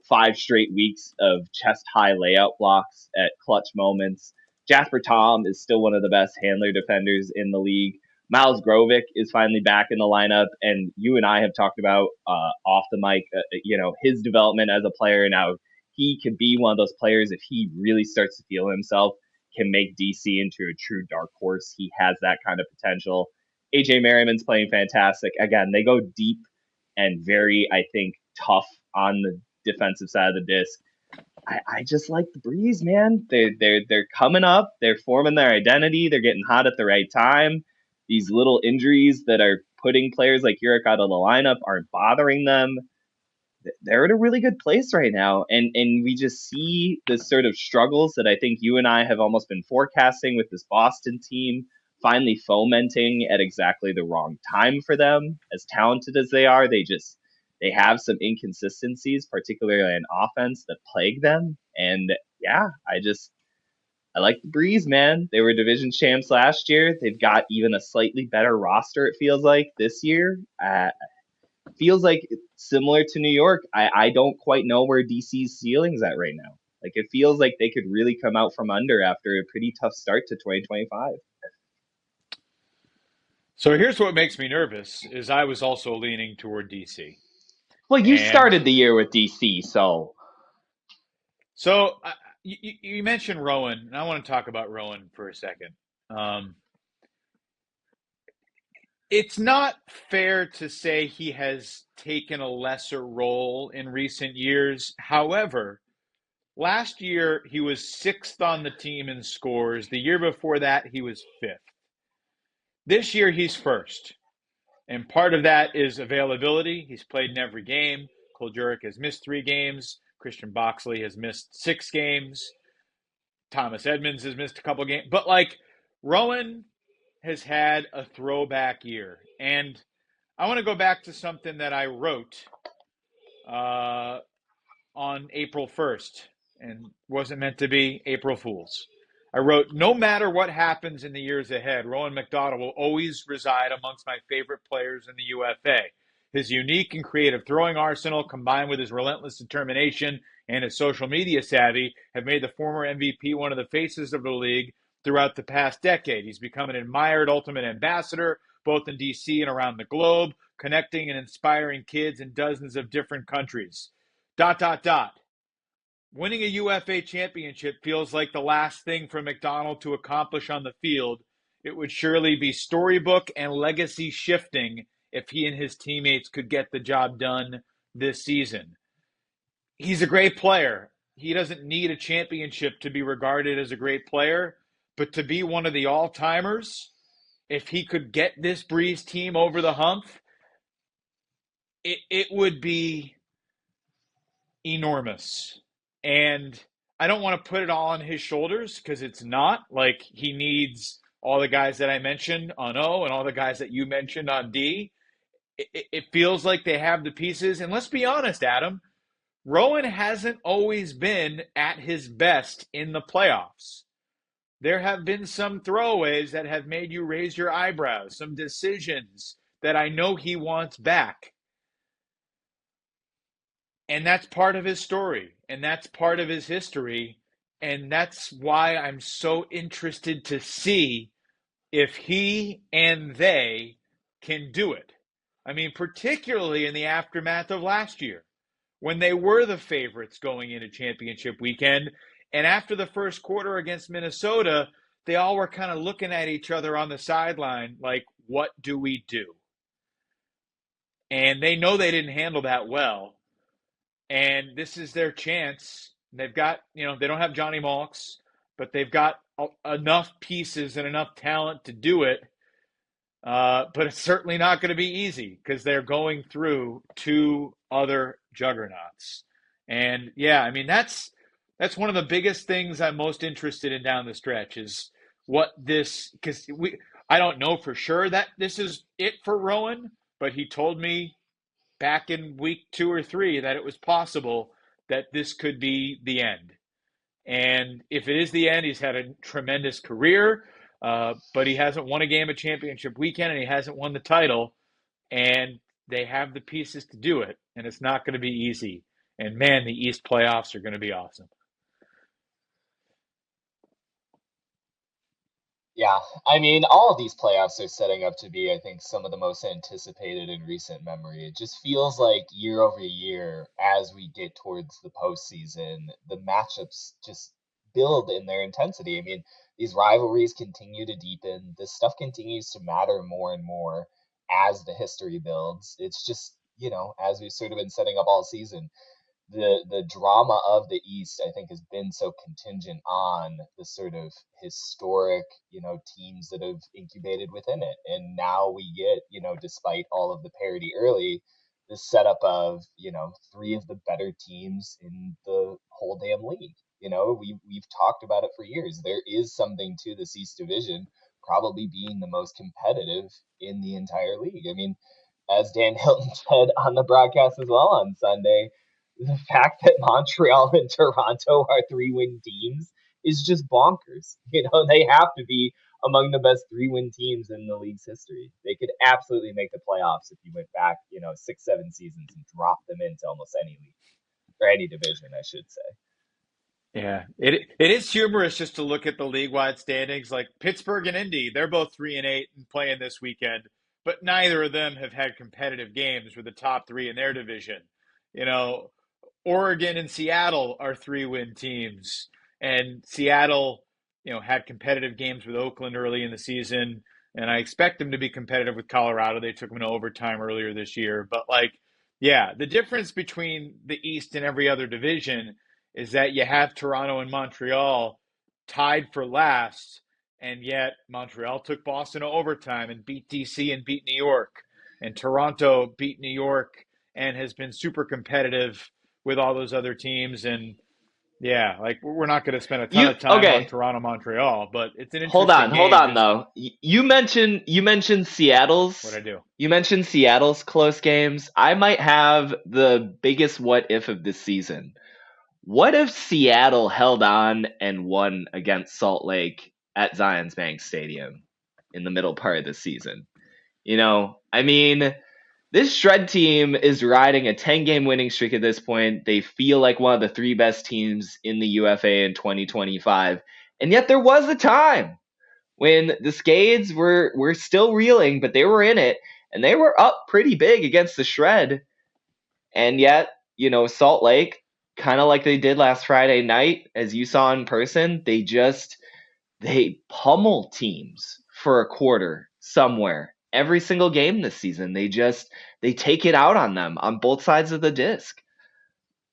5 straight weeks of chest high layout blocks at clutch moments. Jasper Tom is still one of the best handler defenders in the league. Miles Grovic is finally back in the lineup, and you and I have talked about off the mic, his development as a player. Now, he could be one of those players, if he really starts to feel himself, can make DC into a true dark horse. He has that kind of potential. AJ Merriman's playing fantastic. Again, they go deep and very, I think, tough on the defensive side of the disc. I just like the Breeze, man. They're coming up. They're forming their identity. They're getting hot at the right time. These little injuries that are putting players like Urich out of the lineup aren't bothering them. They're in a really good place right now. And we just see the sort of struggles that I think you and I have almost been forecasting with this Boston team finally fomenting at exactly the wrong time for them. As talented as they are, they have some inconsistencies, particularly in offense, that plague them. And yeah, I like the Breeze, man. They were division champs last year. They've got even a slightly better roster, it feels like, this year. Feels like similar to New York. I don't quite know where DC's ceiling's at right now. Like, it feels like they could really come out from under after a pretty tough start to 2025. So here's what makes me nervous is I was also leaning toward DC. Well, you And started the year with DC, so so you mentioned Rowan, and I want to talk about Rowan for a second. Um, It's not fair to say he has taken a lesser role in recent years. However, last year he was sixth on the team in scores. The year before that, he was fifth. This year, he's first. And part of that is availability. He's played in every game. Cole Jurek has missed 3 games. Christian Boxley has missed 6 games. Thomas Edmonds has missed a couple games. But, Rowan has had a throwback year. And I want to go back to something that I wrote on April 1st and wasn't meant to be April Fool's. I wrote, no matter what happens in the years ahead, Rowan McDonald will always reside amongst my favorite players in the UFA. His unique and creative throwing arsenal, combined with his relentless determination and his social media savvy, have made the former MVP one of the faces of the league throughout the past decade. He's become an admired ultimate ambassador, both in DC and around the globe, connecting and inspiring kids in dozens of different countries. ... Winning a UFA championship feels like the last thing for McDonald to accomplish on the field. It would surely be storybook and legacy shifting if he and his teammates could get the job done this season. He's a great player. He doesn't need a championship to be regarded as a great player, but to be one of the all-timers, if he could get this Breeze team over the hump, it would be enormous. And I don't want to put it all on his shoulders because it's not. Like, he needs all the guys that I mentioned on O and all the guys that you mentioned on D. It feels like they have the pieces. And let's be honest, Adam, Rowan hasn't always been at his best in the playoffs. There have been some throwaways that have made you raise your eyebrows, some decisions that I know he wants back. And that's part of his story, and that's part of his history, and that's why I'm so interested to see if he and they can do it. I mean, particularly in the aftermath of last year, when they were the favorites going into championship weekend, and after the first quarter against Minnesota, they all were kind of looking at each other on the sideline like, what do we do? And they know they didn't handle that well. And this is their chance. They've got, they don't have Johnny Malks, but they've got enough pieces and enough talent to do it. But it's certainly not going to be easy because they're going through 2 other juggernauts. And yeah, I mean, that's one of the biggest things I'm most interested in down the stretch is what this, because I don't know for sure that this is it for Rowan, but he told me back in week 2 or 3 that it was possible that this could be the end. And if it is the end, he's had a tremendous career, but he hasn't won a game of championship weekend and he hasn't won the title. And they have the pieces to do it, and it's not going to be easy. And man, the East playoffs are going to be awesome. Yeah, I mean, all of these playoffs are setting up to be, I think, some of the most anticipated in recent memory. It just feels like year over year, as we get towards the postseason, the matchups just build in their intensity. I mean, these rivalries continue to deepen. This stuff continues to matter more and more as the history builds. It's just, as we've sort of been setting up all season, the drama of the East, I think, has been so contingent on the sort of historic, teams that have incubated within it. And now we get, despite all of the parity early, this setup of, 3 of the better teams in the whole damn league. We've talked about it for years. There is something to this East Division probably being the most competitive in the entire league. I mean, as Dan Hilton said on the broadcast as well on Sunday, the fact that Montreal and Toronto are 3-win teams is just bonkers. They have to be among the best 3-win teams in the league's history. They could absolutely make the playoffs if you went back, 6, 7 seasons and dropped them into almost any league or any division, I should say. Yeah, it is humorous just to look at the league-wide standings. Like Pittsburgh and Indy, they're both 3-8 and playing this weekend, but neither of them have had competitive games with the top 3 in their division. Oregon and Seattle are 3-win teams, and Seattle, had competitive games with Oakland early in the season. and I expect them to be competitive with Colorado. They took them to overtime earlier this year. But, yeah, the difference between the East and every other division is that you have Toronto and Montreal tied for last, and yet Montreal took Boston to overtime and beat DC and beat New York. And Toronto beat New York and has been super competitive with all those other teams. And yeah, we're not going to spend a ton of time on Toronto, Montreal, but it's an interesting game. Hold on though. You mentioned Seattle's. What'd I do? You mentioned Seattle's close games. I might have the biggest what if of this season. What if Seattle held on and won against Salt Lake at Zions Bank Stadium in the middle part of the season? This Shred team is riding a 10-game winning streak at this point. They feel like one of the 3 best teams in the UFA in 2025. And yet there was a time when the Cascades were still reeling, but they were in it, and they were up pretty big against the Shred. And yet, Salt Lake, kind of like they did last Friday night, as you saw in person, they pummel teams for a quarter somewhere. Every single game this season, they take it out on them on both sides of the disc.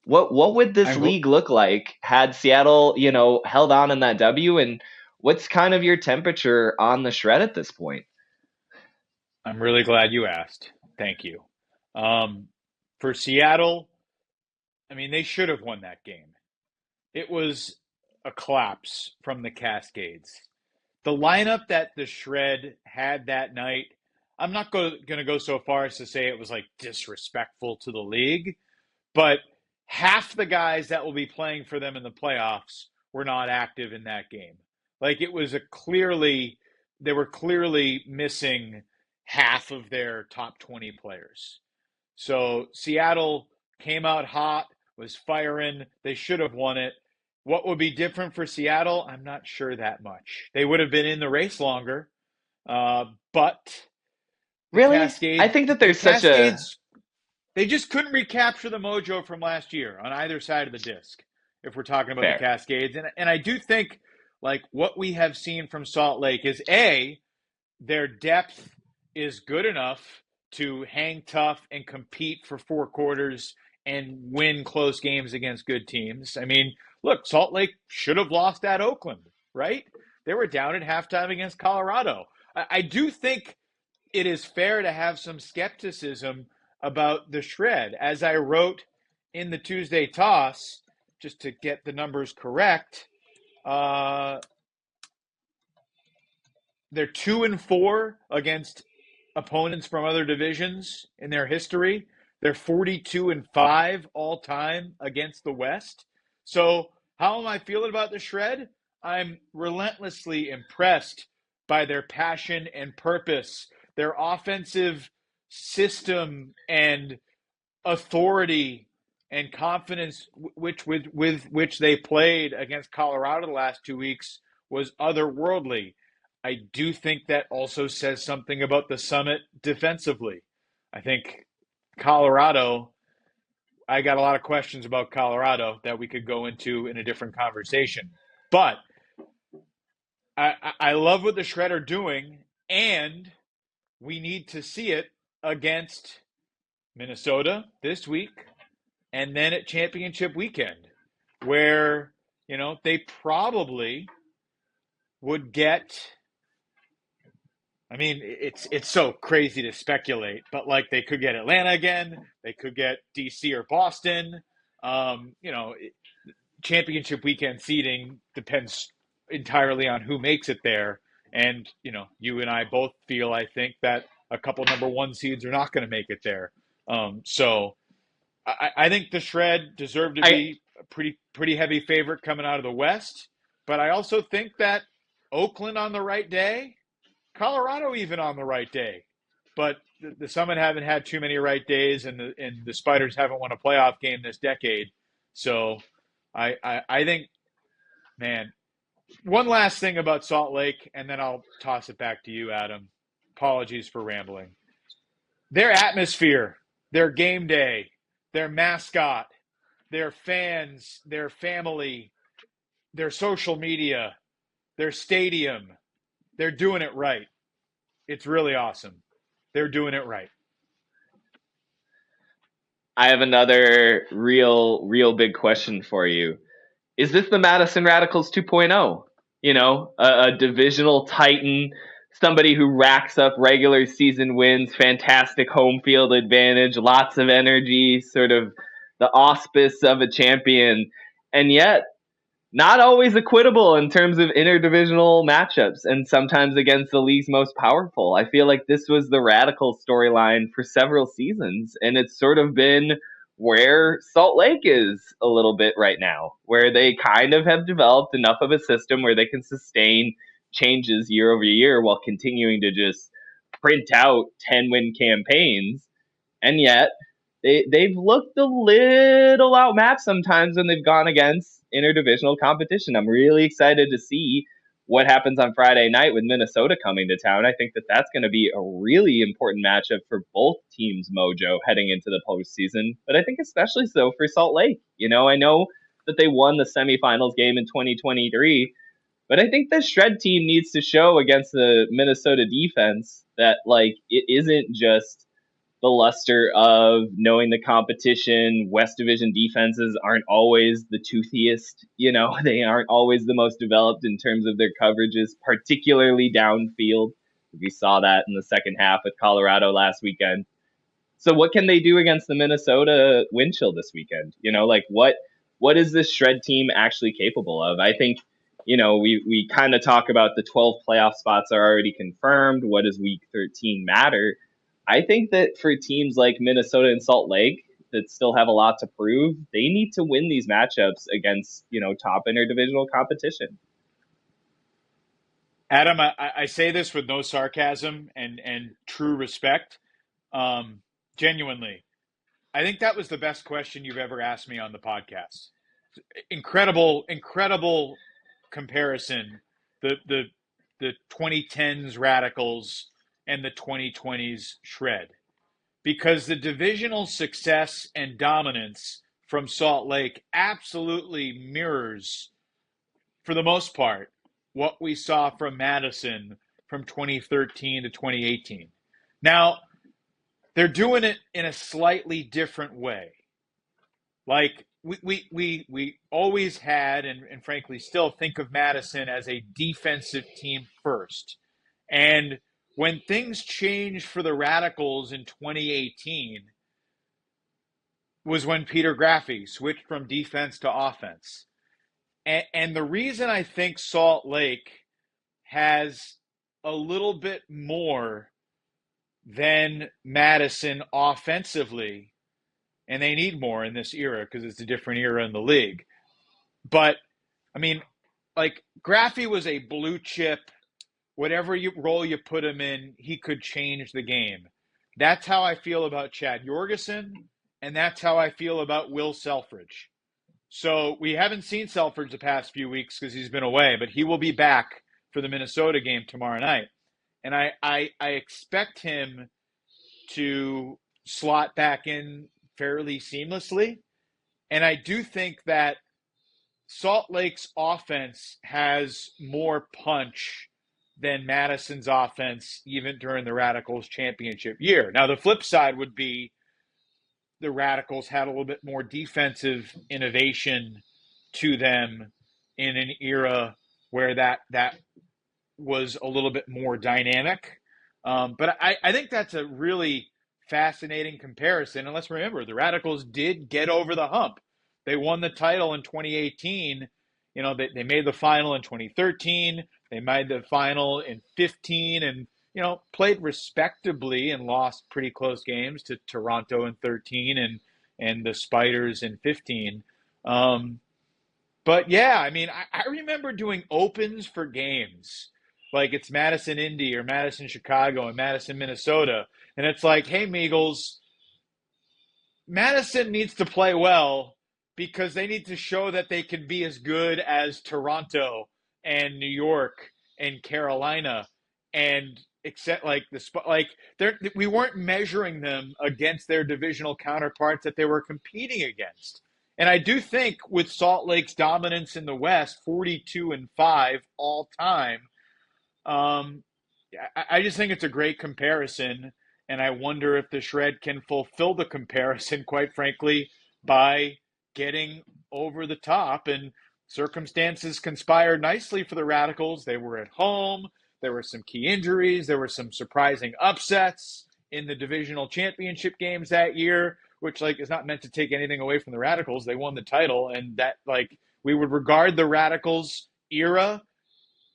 What would this league look like had Seattle, held on in that W? And what's kind of your temperature on the Shred at this point? I'm really glad you asked. Thank you. For Seattle, they should have won that game. It was a collapse from the Cascades. The lineup that the Shred had that night, I'm not going to go so far as to say it was disrespectful to the league, but half the guys that will be playing for them in the playoffs were not active in that game. They were clearly missing half of their top 20 players. So Seattle came out hot, was firing. They should have won it. What would be different for Seattle? I'm not sure that much. They would have been in the race longer, but really, Cascades, I think that there's they just couldn't recapture the mojo from last year on either side of the disc, if we're talking about the Cascades. And I do think, what we have seen from Salt Lake is, their depth is good enough to hang tough and compete for 4 quarters and win close games against good teams. Look, Salt Lake should have lost at Oakland, right? They were down at halftime against Colorado. I do think it is fair to have some skepticism about the Shred. As I wrote in the Tuesday toss, just to get the numbers correct, they're 2-4 against opponents from other divisions in their history. They're 42-5 all time against the West. So how am I feeling about the Shred? I'm relentlessly impressed by their passion and purpose, their offensive system and authority and confidence with which they played against Colorado the last 2 weeks was otherworldly. I do think that also says something about the Summit defensively. I think Colorado, I got a lot of questions about Colorado that we could go into in a different conversation. But I love what the Shred are doing, and we need to see it against Minnesota this week and then at championship weekend, where, they probably would get – it's so crazy to speculate, but they could get Atlanta again. They could get DC or Boston. Championship weekend seeding depends entirely on who makes it there. And, you and I both feel, I think, that a couple number 1 seeds are not going to make it there. So I think the Shred deserve to be a pretty heavy favorite coming out of the West. But I also think that Oakland on the right day, Colorado even on the right day, but the Summit haven't had too many right days, and the Spiders haven't won a playoff game this decade. So I think, man, one last thing about Salt Lake, and then I'll toss it back to you, Adam. Apologies for rambling. Their atmosphere, their game day, their mascot, their fans, their family, their social media, their stadium, they're doing it right. it's really awesome. They're doing it right. I have another real big question for you. Is this the Madison Radicals 2.0? You know, a divisional titan, somebody who racks up regular season wins, fantastic home field advantage, lots of energy, sort of the auspice of a champion, and yet not always equitable in terms of interdivisional matchups and sometimes against the league's most powerful. I feel like this was the Radical storyline for several seasons, and it's sort of been where Salt Lake is a little bit right now, where they kind of have developed enough of a system where they can sustain changes year over year while continuing to just print out 10-win campaigns. And yet, they've looked a little outmatched sometimes when they've gone against interdivisional competition. I'm really excited to see what happens on Friday night with Minnesota coming to town. I think that that's going to be a really important matchup for both teams' mojo heading into the postseason, but I think especially so for Salt Lake. You know, I know that they won the semifinals game in 2023, but I think the Shred team needs to show against the Minnesota defense that, like, it isn't just the luster of knowing the competition. West Division defenses aren't always the toothiest. You know, they aren't always the most developed in terms of their coverages, particularly downfield. We saw that in the second half with Colorado last weekend. So what can they do against the Minnesota wind chill this weekend? You know, like what is this Shred team actually capable of? I think, you know, we kind of talk about the 12 playoff spots are already confirmed. What does week 13 matter? I think that for teams like Minnesota and Salt Lake that still have a lot to prove, they need to win these matchups against, you know, top interdivisional competition. Adam, I say this with no sarcasm and true respect. Genuinely, I think that was the best question you've ever asked me on the podcast. Incredible comparison. The 2010s Radicals and the 2020s Shred. Because the divisional success and dominance from Salt Lake absolutely mirrors, for the most part, what we saw from Madison from 2013 to 2018. Now, they're doing it in a slightly different way. Like, we always had, and frankly still think of Madison as a defensive team first. And when things changed for the Radicals in 2018 was when Peter Graffi switched from defense to offense. And the reason I think Salt Lake has a little bit more than Madison offensively, and they need more in this era because it's a different era in the league. But, I mean, like, Graffi was a blue chip. Whatever role you put him in, he could change the game. That's how I feel about Chad Jorgensen, and that's how I feel about Will Selfridge. So we haven't seen Selfridge the past few weeks because he's been away, but he will be back for the Minnesota game tomorrow night. And I expect him to slot back in fairly seamlessly. And I do think that Salt Lake's offense has more punch than Madison's offense, even during the Radicals championship year. Now, the flip side would be the Radicals had a little bit more defensive innovation to them in an era where that was a little bit more dynamic. But I think that's a really fascinating comparison. And let's remember, the Radicals did get over the hump. They won the title in 2018. You know, they made the final in 2013. They made the final in 15 and, you know, played respectably and lost pretty close games to Toronto in 13 and the Spiders in 15. But yeah, I mean, I remember doing opens for games. Like it's Madison, Indy or Madison, Chicago and Madison, Minnesota. And it's like, hey, Meagles, Madison needs to play well because they need to show that they can be as good as Toronto and New York and Carolina and except we weren't measuring them against their divisional counterparts that they were competing against. And I do think with Salt Lake's dominance in the West, 42-5 all time, I just think it's a great comparison, and I wonder if the Shred can fulfill the comparison, quite frankly, by getting over the top. And circumstances conspired nicely for the Radicals. They were at home. There were some key injuries. There were some surprising upsets in the divisional championship games that year, which is not meant to take anything away from the Radicals. They won the title, and that we would regard the Radicals era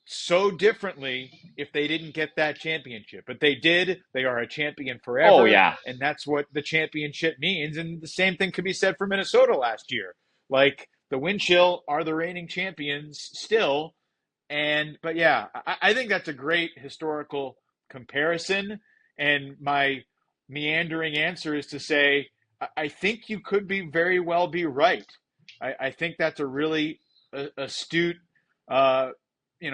so differently if they didn't get that championship. But they did. They are a champion forever. Oh, yeah. And that's what the championship means. And the same thing could be said for Minnesota last year. The Wind Chill are the reigning champions still. But yeah, I think that's a great historical comparison. And my meandering answer is to say, I think you could very well be right. I think that's a really astute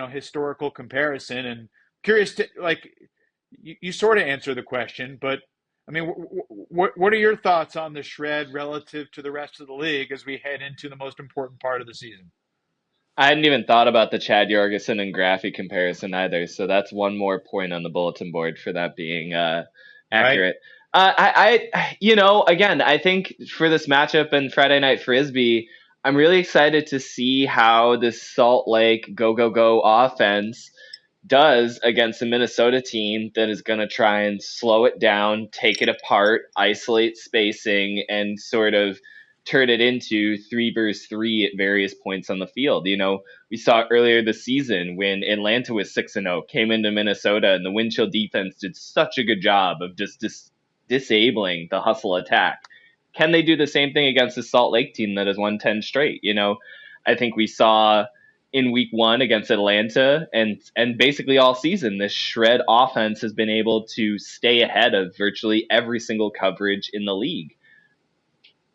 historical comparison. And curious to you sort of answer the question, but I mean, what are your thoughts on the Shred relative to the rest of the league as we head into the most important part of the season? I hadn't even thought about the Chad Jorgensen and Graphy comparison either, so that's one more point on the bulletin board for that being accurate. Right. Again, I think for this matchup and Friday Night Frisbee, I'm really excited to see how this Salt Lake go offense does against a Minnesota team that is going to try and slow it down, take it apart, isolate spacing, and sort of turn it into 3-3 at various points on the field. We saw earlier this season when Atlanta was 6-0, came into Minnesota, and the Wind Chill defense did such a good job of just disabling the hustle attack. Can they do the same thing against the Salt Lake team that has won 10 straight? I think we saw in week 1 against Atlanta and basically all season, this Shred offense has been able to stay ahead of virtually every single coverage in the league.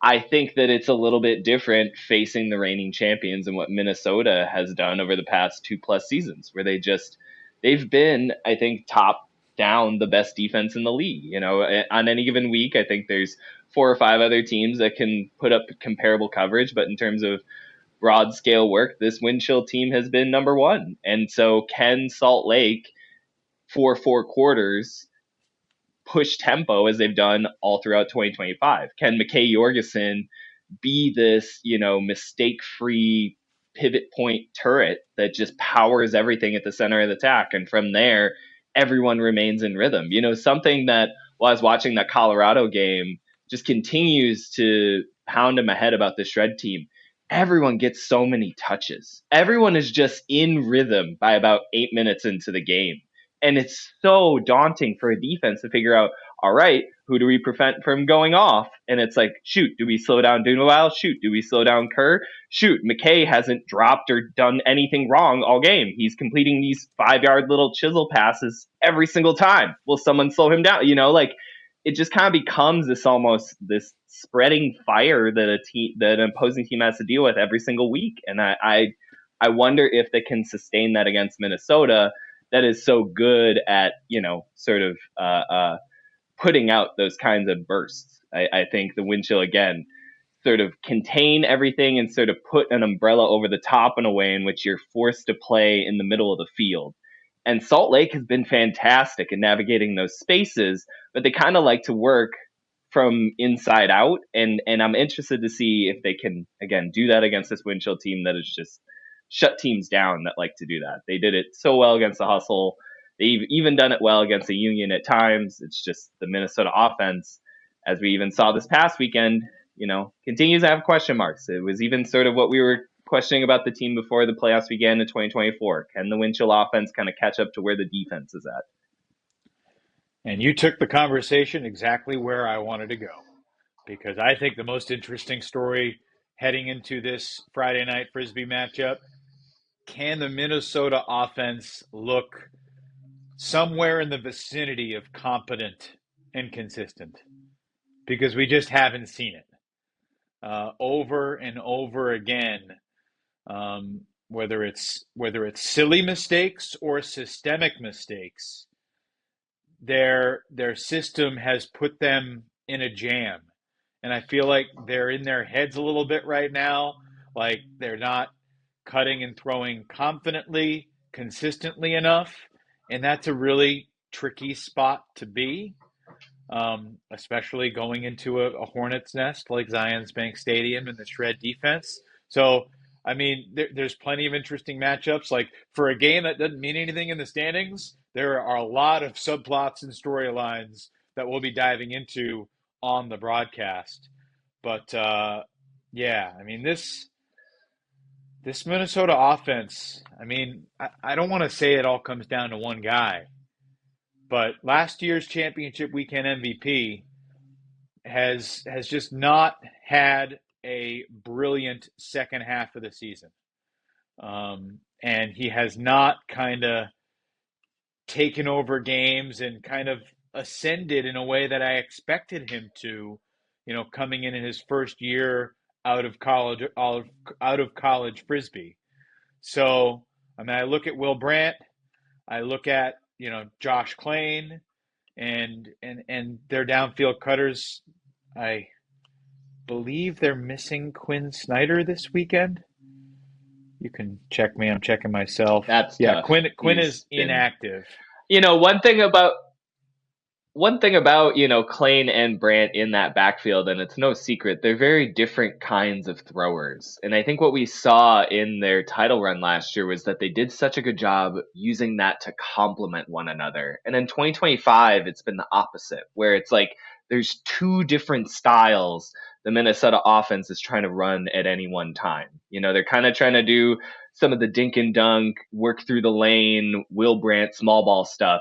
I think that it's a little bit different facing the reigning champions and what Minnesota has done over the past 2+ seasons, where they've been, I think, top down the best defense in the league. On any given week, I think there's 4 or 5 other teams that can put up comparable coverage, but in terms of broad scale work, this Wind Chill team has been number 1. And so can Salt Lake for 4 quarters push tempo as they've done all throughout 2025? Can McKay Jorgensen be this, mistake-free pivot point turret that just powers everything at the center of the attack? And from there, everyone remains in rhythm. Something that while I was watching that Colorado game just continues to pound in my head about the Shred team. Everyone gets so many touches. Everyone is just in rhythm by about 8 minutes into the game. And it's so daunting for a defense to figure out, all right, who do we prevent from going off? And it's like, shoot, do we slow down Dunawal? Shoot, do we slow down Kerr? Shoot, McKay hasn't dropped or done anything wrong all game. He's completing these 5-yard little chisel passes every single time. Will someone slow him down? It just kind of becomes this spreading fire that an opposing team has to deal with every single week. And I wonder if they can sustain that against Minnesota, that is so good at, putting out those kinds of bursts. I think the Wind Chill, again, sort of contain everything and sort of put an umbrella over the top in a way in which you're forced to play in the middle of the field. And Salt Lake has been fantastic in navigating those spaces, but they kind of like to work from inside out. And I'm interested to see if they can, again, do that against this Wind Chill team that is just shut teams down that like to do that. They did it so well against the hustle. They've even done it well against the Union at times. It's just the Minnesota offense, as we even saw this past weekend, continues to have question marks. It was even sort of what we were questioning about the team before the playoffs began in 2024. Can the Wind Chill offense kind of catch up to where the defense is at? And you took the conversation exactly where I wanted to go, because I think the most interesting story heading into this Friday night Frisbee matchup, can the Minnesota offense look somewhere in the vicinity of competent and consistent? Because we just haven't seen it over and over again. Whether it's silly mistakes or systemic mistakes, their system has put them in a jam. And I feel like they're in their heads a little bit right now. Like they're not cutting and throwing confidently, consistently enough. and that's a really tricky spot to be, especially going into a Hornets nest like Zions Bank Stadium and the shred defense. So, I mean, there's plenty of interesting matchups. Like for a game that doesn't mean anything in the standings, there are a lot of subplots and storylines that we'll be diving into on the broadcast. But yeah, I mean this Minnesota offense. I mean, I don't want to say it all comes down to one guy, but last year's championship weekend MVP has just not had a brilliant second half of the season. And he has not kind of taken over games and kind of ascended in a way that I expected him to, coming in his first year out of college Frisbee. So, I mean, I look at Will Brandt, I look at, Josh Klain and their downfield cutters. I believe they're missing Quinn Snyder this weekend. You can check me. I'm checking myself. That's yeah. Tough. Quinn is inactive. One thing about Klain and Brandt in that backfield, and it's no secret, they're very different kinds of throwers. And I think what we saw in their title run last year was that they did such a good job using that to complement one another. And in 2025, it's been the opposite, where it's like there's two different styles the Minnesota offense is trying to run at any one time. They're kind of trying to do some of the dink and dunk, work through the lane, Will Brandt, small ball stuff.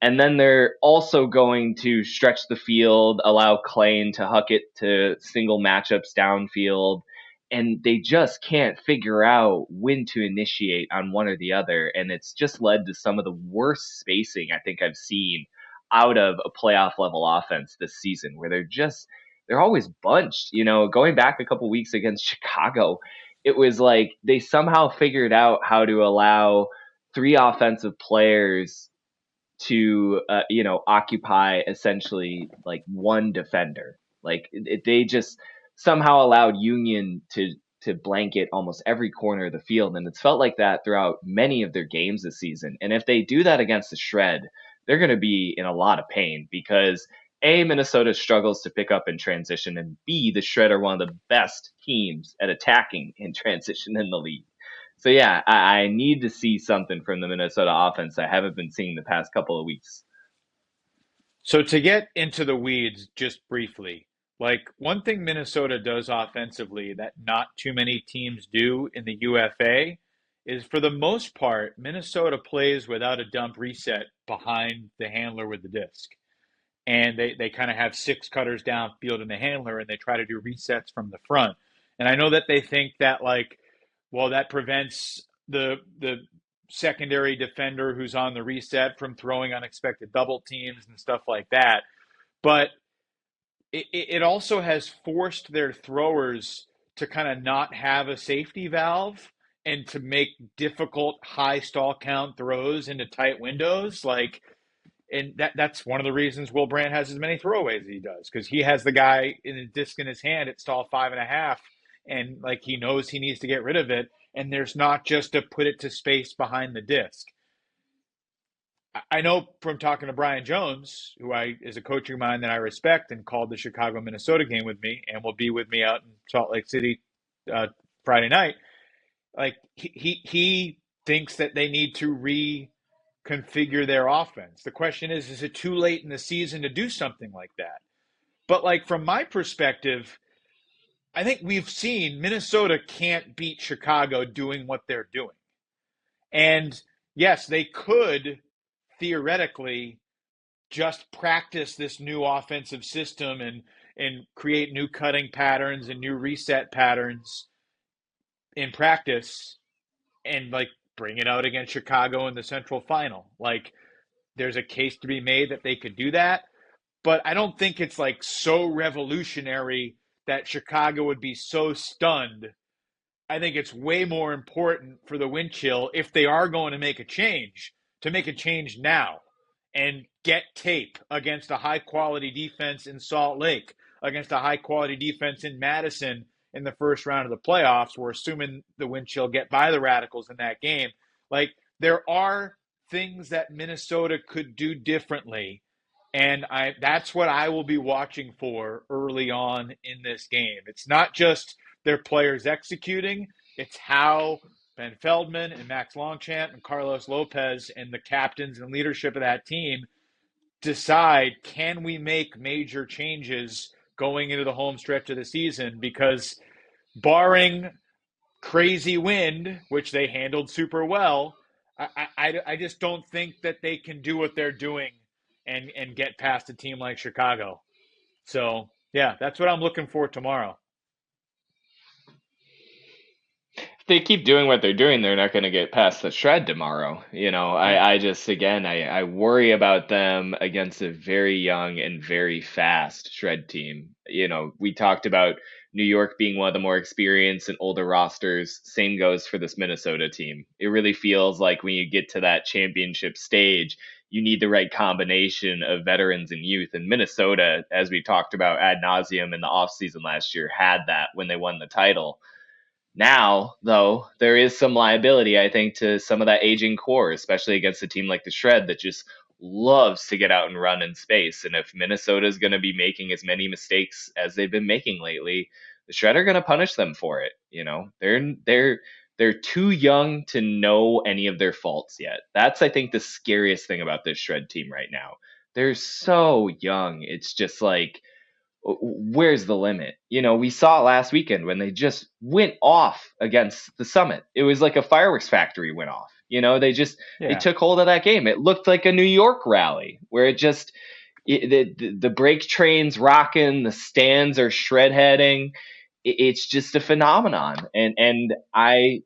And then they're also going to stretch the field, allow Klain to huck it to single matchups downfield. And they just can't figure out when to initiate on one or the other. And it's just led to some of the worst spacing I think I've seen out of a playoff level offense this season, where they're always bunched. Going back a couple weeks against Chicago, it was like they somehow figured out how to allow three offensive players to occupy essentially like one defender. Like they just somehow allowed Union to blanket almost every corner of the field, and it's felt like that throughout many of their games this season. And if they do that against the Shred, they're going to be in a lot of pain, because A, Minnesota struggles to pick up in transition, and B, the Shred are one of the best teams at attacking in transition in the league. So yeah, I need to see something from the Minnesota offense I haven't been seeing the past couple of weeks. So to get into the weeds just briefly, like one thing Minnesota does offensively that not too many teams do in the UFA is, for the most part, Minnesota plays without a dump reset behind the handler with the disc. And they kind of have six cutters downfield in the handler, and they try to do resets from the front. And I know that they think that, like, well, that prevents the secondary defender who's on the reset from throwing unexpected double teams and stuff like that. But it also has forced their throwers to kind of not have a safety valve and to make difficult high stall count throws into tight windows. Like, and that's one of the reasons Will Brandt has as many throwaways as he does, because he has the guy in a disc in his hand at stall 5.5, and like he knows he needs to get rid of it, and there's not just to put it to space behind the disc. I know from talking to Brian Jones, who is a coach of mine that I respect and called the Chicago Minnesota game with me and will be with me out in Salt Lake City Friday night. Like he thinks that they need to reconfigure their offense. The question is it too late in the season to do something like that? But like from my perspective, I think we've seen Minnesota can't beat Chicago doing what they're doing. And yes, they could theoretically just practice this new offensive system and create new cutting patterns and new reset patterns in practice and like bring it out against Chicago in the Central Final. Like, there's a case to be made that they could do that, but I don't think it's like so revolutionary that Chicago would be so stunned. I think it's way more important for the wind chill, if they are going to make a change, to make a change now and get tape against a high-quality defense in Salt Lake, against a high-quality defense in Madison in the first round of the playoffs. We're assuming the wind chill get by the Radicals in that game. Like, there are things that Minnesota could do differently. And that's what I will be watching for early on in this game. It's not just their players executing, it's how Ben Feldman and Max Longchamp and Carlos Lopez and the captains and leadership of that team decide, can we make major changes going into the home stretch of the season? Because barring crazy wind, which they handled super well, I just don't think that they can do what they're doing and get past a team like Chicago. So, yeah, that's what I'm looking for tomorrow. If they keep doing what they're doing, they're not going to get past the Shred tomorrow. I just, again, I worry about them against a very young and very fast Shred team. We talked about New York being one of the more experienced and older rosters. Same goes for this Minnesota team. It really feels like when you get to that championship stage, you need the right combination of veterans and youth. And Minnesota, as we talked about ad nauseum in the offseason last year, had that when they won the title. Now, though, there is some liability, I think, to some of that aging core, especially against a team like the Shred that just loves to get out and run in space. And if Minnesota is going to be making as many mistakes as they've been making lately, the Shred are going to punish them for it. They're too young to know any of their faults yet. That's, I think, the scariest thing about this Shred team right now. They're so young. It's just like, where's the limit? We saw it last weekend when they just went off against the Summit. It was like a fireworks factory went off. They took hold of that game. It looked like a New York rally where the brake train's rocking, the stands are shred heading. It's just a phenomenon. And I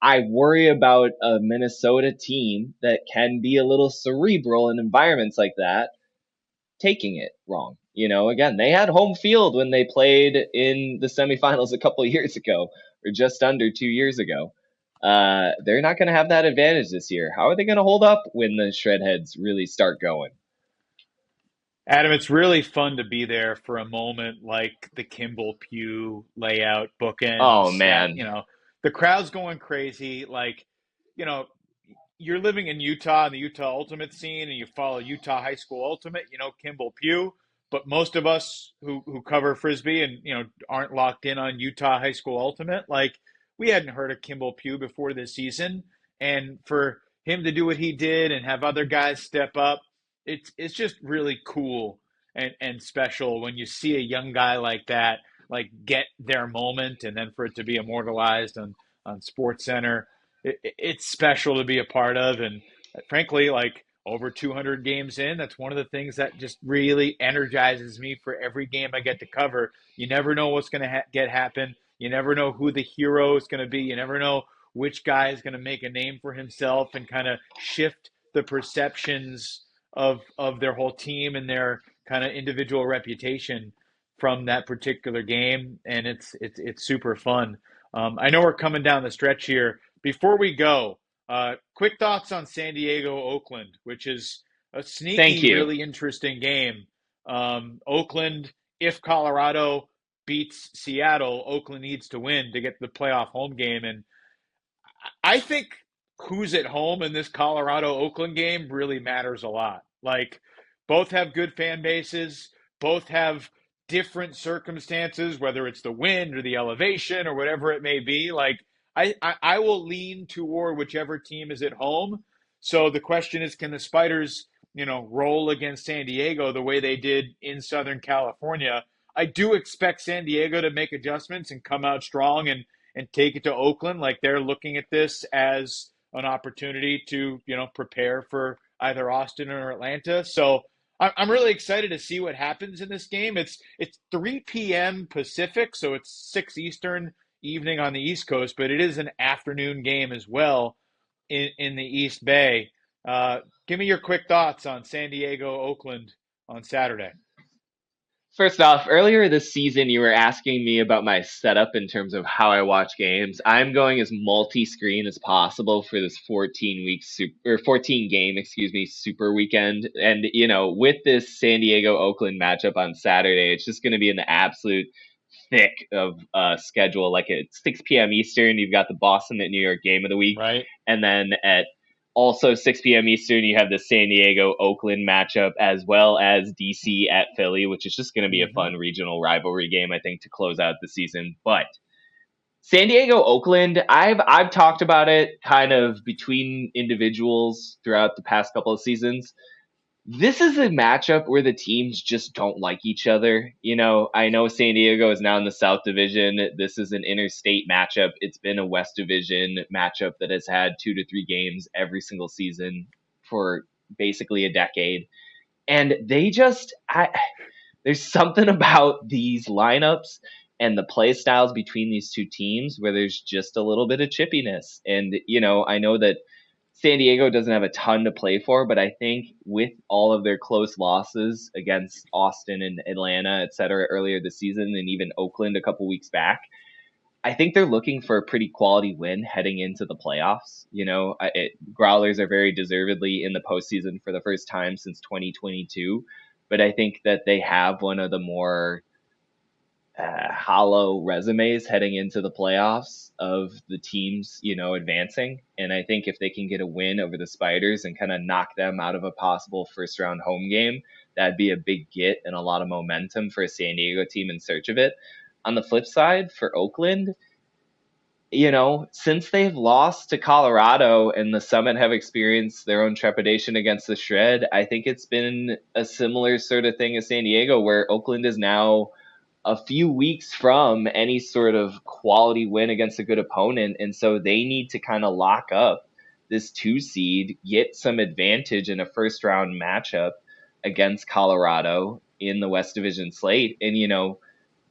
worry about a Minnesota team that can be a little cerebral in environments like that, taking it wrong. Again, they had home field when they played in the semifinals a couple of years ago, or just under 2 years ago. They're not going to have that advantage this year. How are they going to hold up when the Shredheads really start going? Adam, it's really fun to be there for a moment like the Kimball Pew layout bookends. Oh, man. The crowd's going crazy. You're living in Utah in the Utah Ultimate scene and you follow Utah High School Ultimate, Kimball Pew. But most of us who cover Frisbee and, aren't locked in on Utah High School Ultimate, we hadn't heard of Kimball Pew before this season. And for him to do what he did and have other guys step up, it's just really cool and special when you see a young guy like that, get their moment and then for it to be immortalized on Sports Center. It's special to be a part of. And frankly, over 200 games in, that's one of the things that just really energizes me for every game I get to cover. You never know what's going to happen. You never know who the hero is going to be. You never know which guy is going to make a name for himself and kind of shift the perceptions of their whole team and their kind of individual reputation from that particular game. And it's super fun. I know we're coming down the stretch here. Before we go, quick thoughts on San Diego, Oakland, which is a sneaky, really interesting game. Oakland, if Colorado beats Seattle, Oakland needs to win to get the playoff home game. And I think who's at home in this Colorado-Oakland game really matters a lot. Both have good fan bases, both have different circumstances, whether it's the wind or the elevation or whatever it may be. I will lean toward whichever team is at home. So the question is, can the Spiders, roll against San Diego the way they did in Southern California? I do expect San Diego to make adjustments and come out strong and take it to Oakland. They're looking at this as an opportunity to, prepare for either Austin or Atlanta. So I'm really excited to see what happens in this game. It's 3 p.m. Pacific, so it's 6 Eastern evening on the East Coast, but it is an afternoon game as well in the East Bay. Give me your quick thoughts on San Diego, Oakland on Saturday. First off, earlier this season, you were asking me about my setup in terms of how I watch games. I'm going as multi-screen as possible for this 14 game, super weekend. And, with this San Diego Oakland matchup on Saturday, it's just going to be an absolute thick of schedule. At 6 p.m. Eastern, you've got the Boston at New York game of the week. Right. And then at Also, 6 p.m. Eastern, you have the San Diego-Oakland matchup, as well as DC at Philly, which is just going to be a fun regional rivalry game, I think, to close out the season. But San Diego-Oakland, I've talked about it kind of between individuals throughout the past couple of seasons. This is a matchup where the teams just don't like each other. I know San Diego is now in the South Division. This is an interstate matchup. It's been a West Division matchup that has had 2 to 3 games every single season for basically a decade. And there's something about these lineups and the play styles between these two teams where there's just a little bit of chippiness. And, I know that San Diego doesn't have a ton to play for, but I think with all of their close losses against Austin and Atlanta, et cetera, earlier this season, and even Oakland a couple weeks back, I think they're looking for a pretty quality win heading into the playoffs. Growlers are very deservedly in the postseason for the first time since 2022, but I think that they have one of the more hollow resumes heading into the playoffs of the teams, advancing. And I think if they can get a win over the Spiders and kind of knock them out of a possible first round home game, that'd be a big get and a lot of momentum for a San Diego team in search of it. On the flip side, for Oakland, since they've lost to Colorado and the Summit have experienced their own trepidation against the Shred, I think it's been a similar sort of thing as San Diego, where Oakland is now a few weeks from any sort of quality win against a good opponent. And so they need to kind of lock up this 2 seed, get some advantage in a first round matchup against Colorado in the West Division slate. And,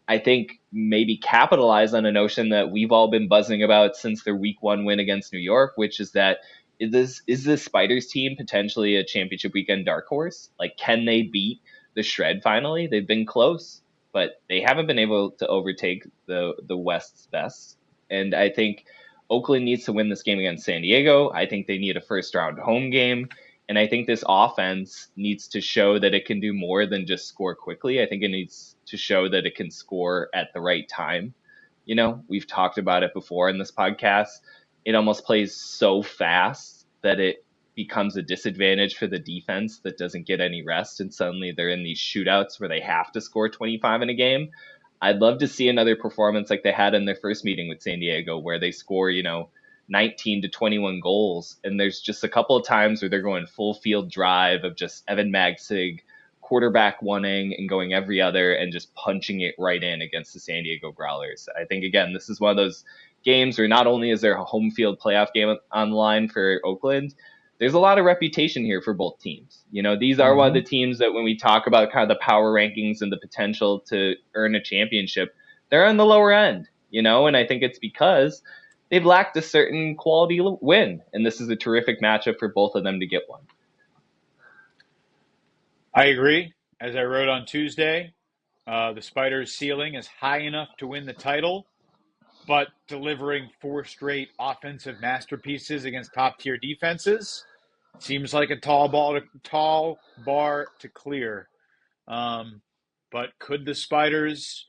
I think maybe capitalize on a notion that we've all been buzzing about since their week 1 win against New York, which is that is this Spiders team potentially a championship weekend dark horse? Like, can they beat the Shred finally? They've been close, but they haven't been able to overtake the West's best. And I think Oakland needs to win this game against San Diego. I think they need a first round home game. And I think this offense needs to show that it can do more than just score quickly. I think it needs to show that it can score at the right time. We've talked about it before in this podcast. It almost plays so fast that it becomes a disadvantage for the defense that doesn't get any rest. And suddenly they're in these shootouts where they have to score 25 in a game. I'd love to see another performance like they had in their first meeting with San Diego, where they score, 19 to 21 goals. And there's just a couple of times where they're going full field drive of just Evan Magsig quarterback wanting and going every other and just punching it right in against the San Diego Growlers. I think, again, this is one of those games where not only is there a home field playoff game on the line for Oakland, there's a lot of reputation here for both teams. These are one of the teams that when we talk about kind of the power rankings and the potential to earn a championship, they're on the lower end, and I think it's because they've lacked a certain quality win, and this is a terrific matchup for both of them to get one. I agree. As I wrote on Tuesday, the Spiders' ceiling is high enough to win the title, but delivering 4 straight offensive masterpieces against top-tier defenses seems like a tall bar to clear. But could the Spiders,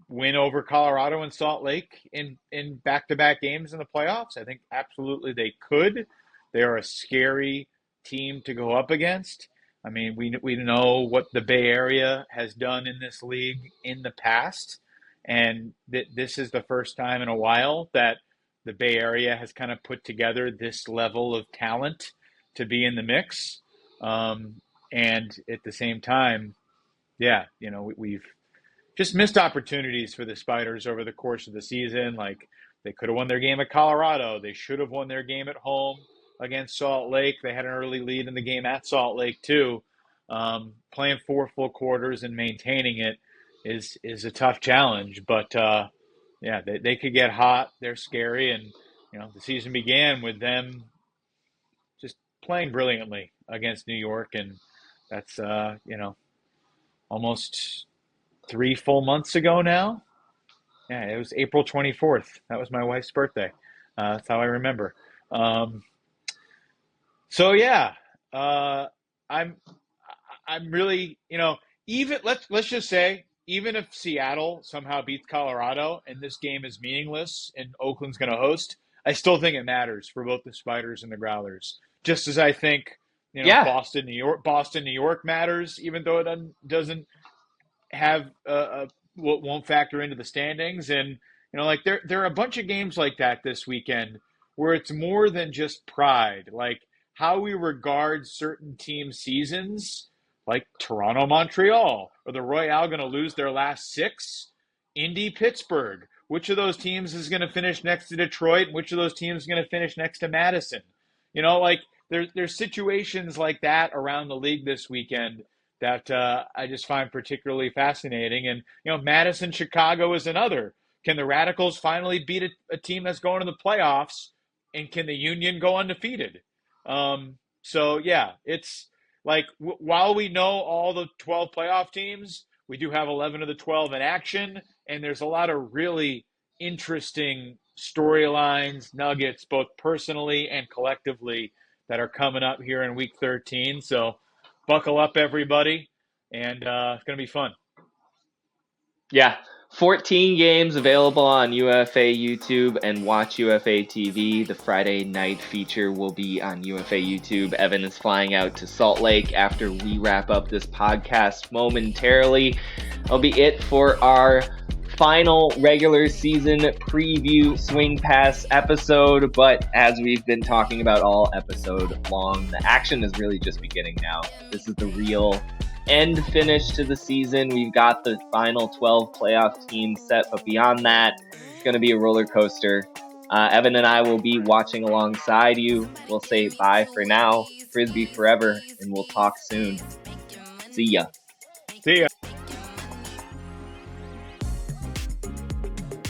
win over Colorado and Salt Lake in back-to-back games in the playoffs? I think absolutely they could. They are a scary team to go up against. I mean, we know what the Bay Area has done in this league in the past, and this is the first time in a while that the Bay Area has kind of put together this level of talent to be in the mix. And at the same time, we've just missed opportunities for the Spiders over the course of the season. Like, they could have won their game at Colorado. They should have won their game at home against Salt Lake. They had an early lead in the game at Salt Lake too. Playing 4 full quarters and maintaining it is a tough challenge. But they could get hot. They're scary, and the season began with them just playing brilliantly against New York, and that's almost 3 full months ago now. Yeah, it was April 24th. That was my wife's birthday. That's how I remember. I'm really, even let's just say, even if Seattle somehow beats Colorado and this game is meaningless and Oakland's going to host, I still think it matters for both the Spiders and the Growlers. Just as I think, Yeah. Boston, New York matters, even though it doesn't have won't factor into the standings. And like there are a bunch of games like that this weekend where it's more than just pride, like how we regard certain team seasons, like Toronto, Montreal, or the Royale going to lose their last 6, Indy, Pittsburgh. Which of those teams is going to finish next to Detroit? And which of those teams is going to finish next to Madison? Like there's situations like that around the league this weekend that I just find particularly fascinating. And, Madison, Chicago is another. Can the Radicals finally beat a team that's going to the playoffs? And can the Union go undefeated? So, yeah, it's like while we know all the 12 playoff teams, we do have 11 of the 12 in action. And there's a lot of really interesting storylines, nuggets, both personally and collectively, that are coming up here in week 13. So, buckle up, everybody, and it's going to be fun. Yeah, 14 games available on UFA YouTube and Watch UFA TV. The Friday night feature will be on UFA YouTube. Evan is flying out to Salt Lake after we wrap up this podcast momentarily. That'll be it for our final regular season preview Swing Pass episode. But as we've been talking about all episode long, the action is really just beginning now. This is the real end finish to the season. We've got the final 12 playoff teams set, but beyond that, it's going to be a roller coaster. Evan and I will be watching alongside you. We'll say bye for now, Frisbee forever, and we'll talk soon. See ya.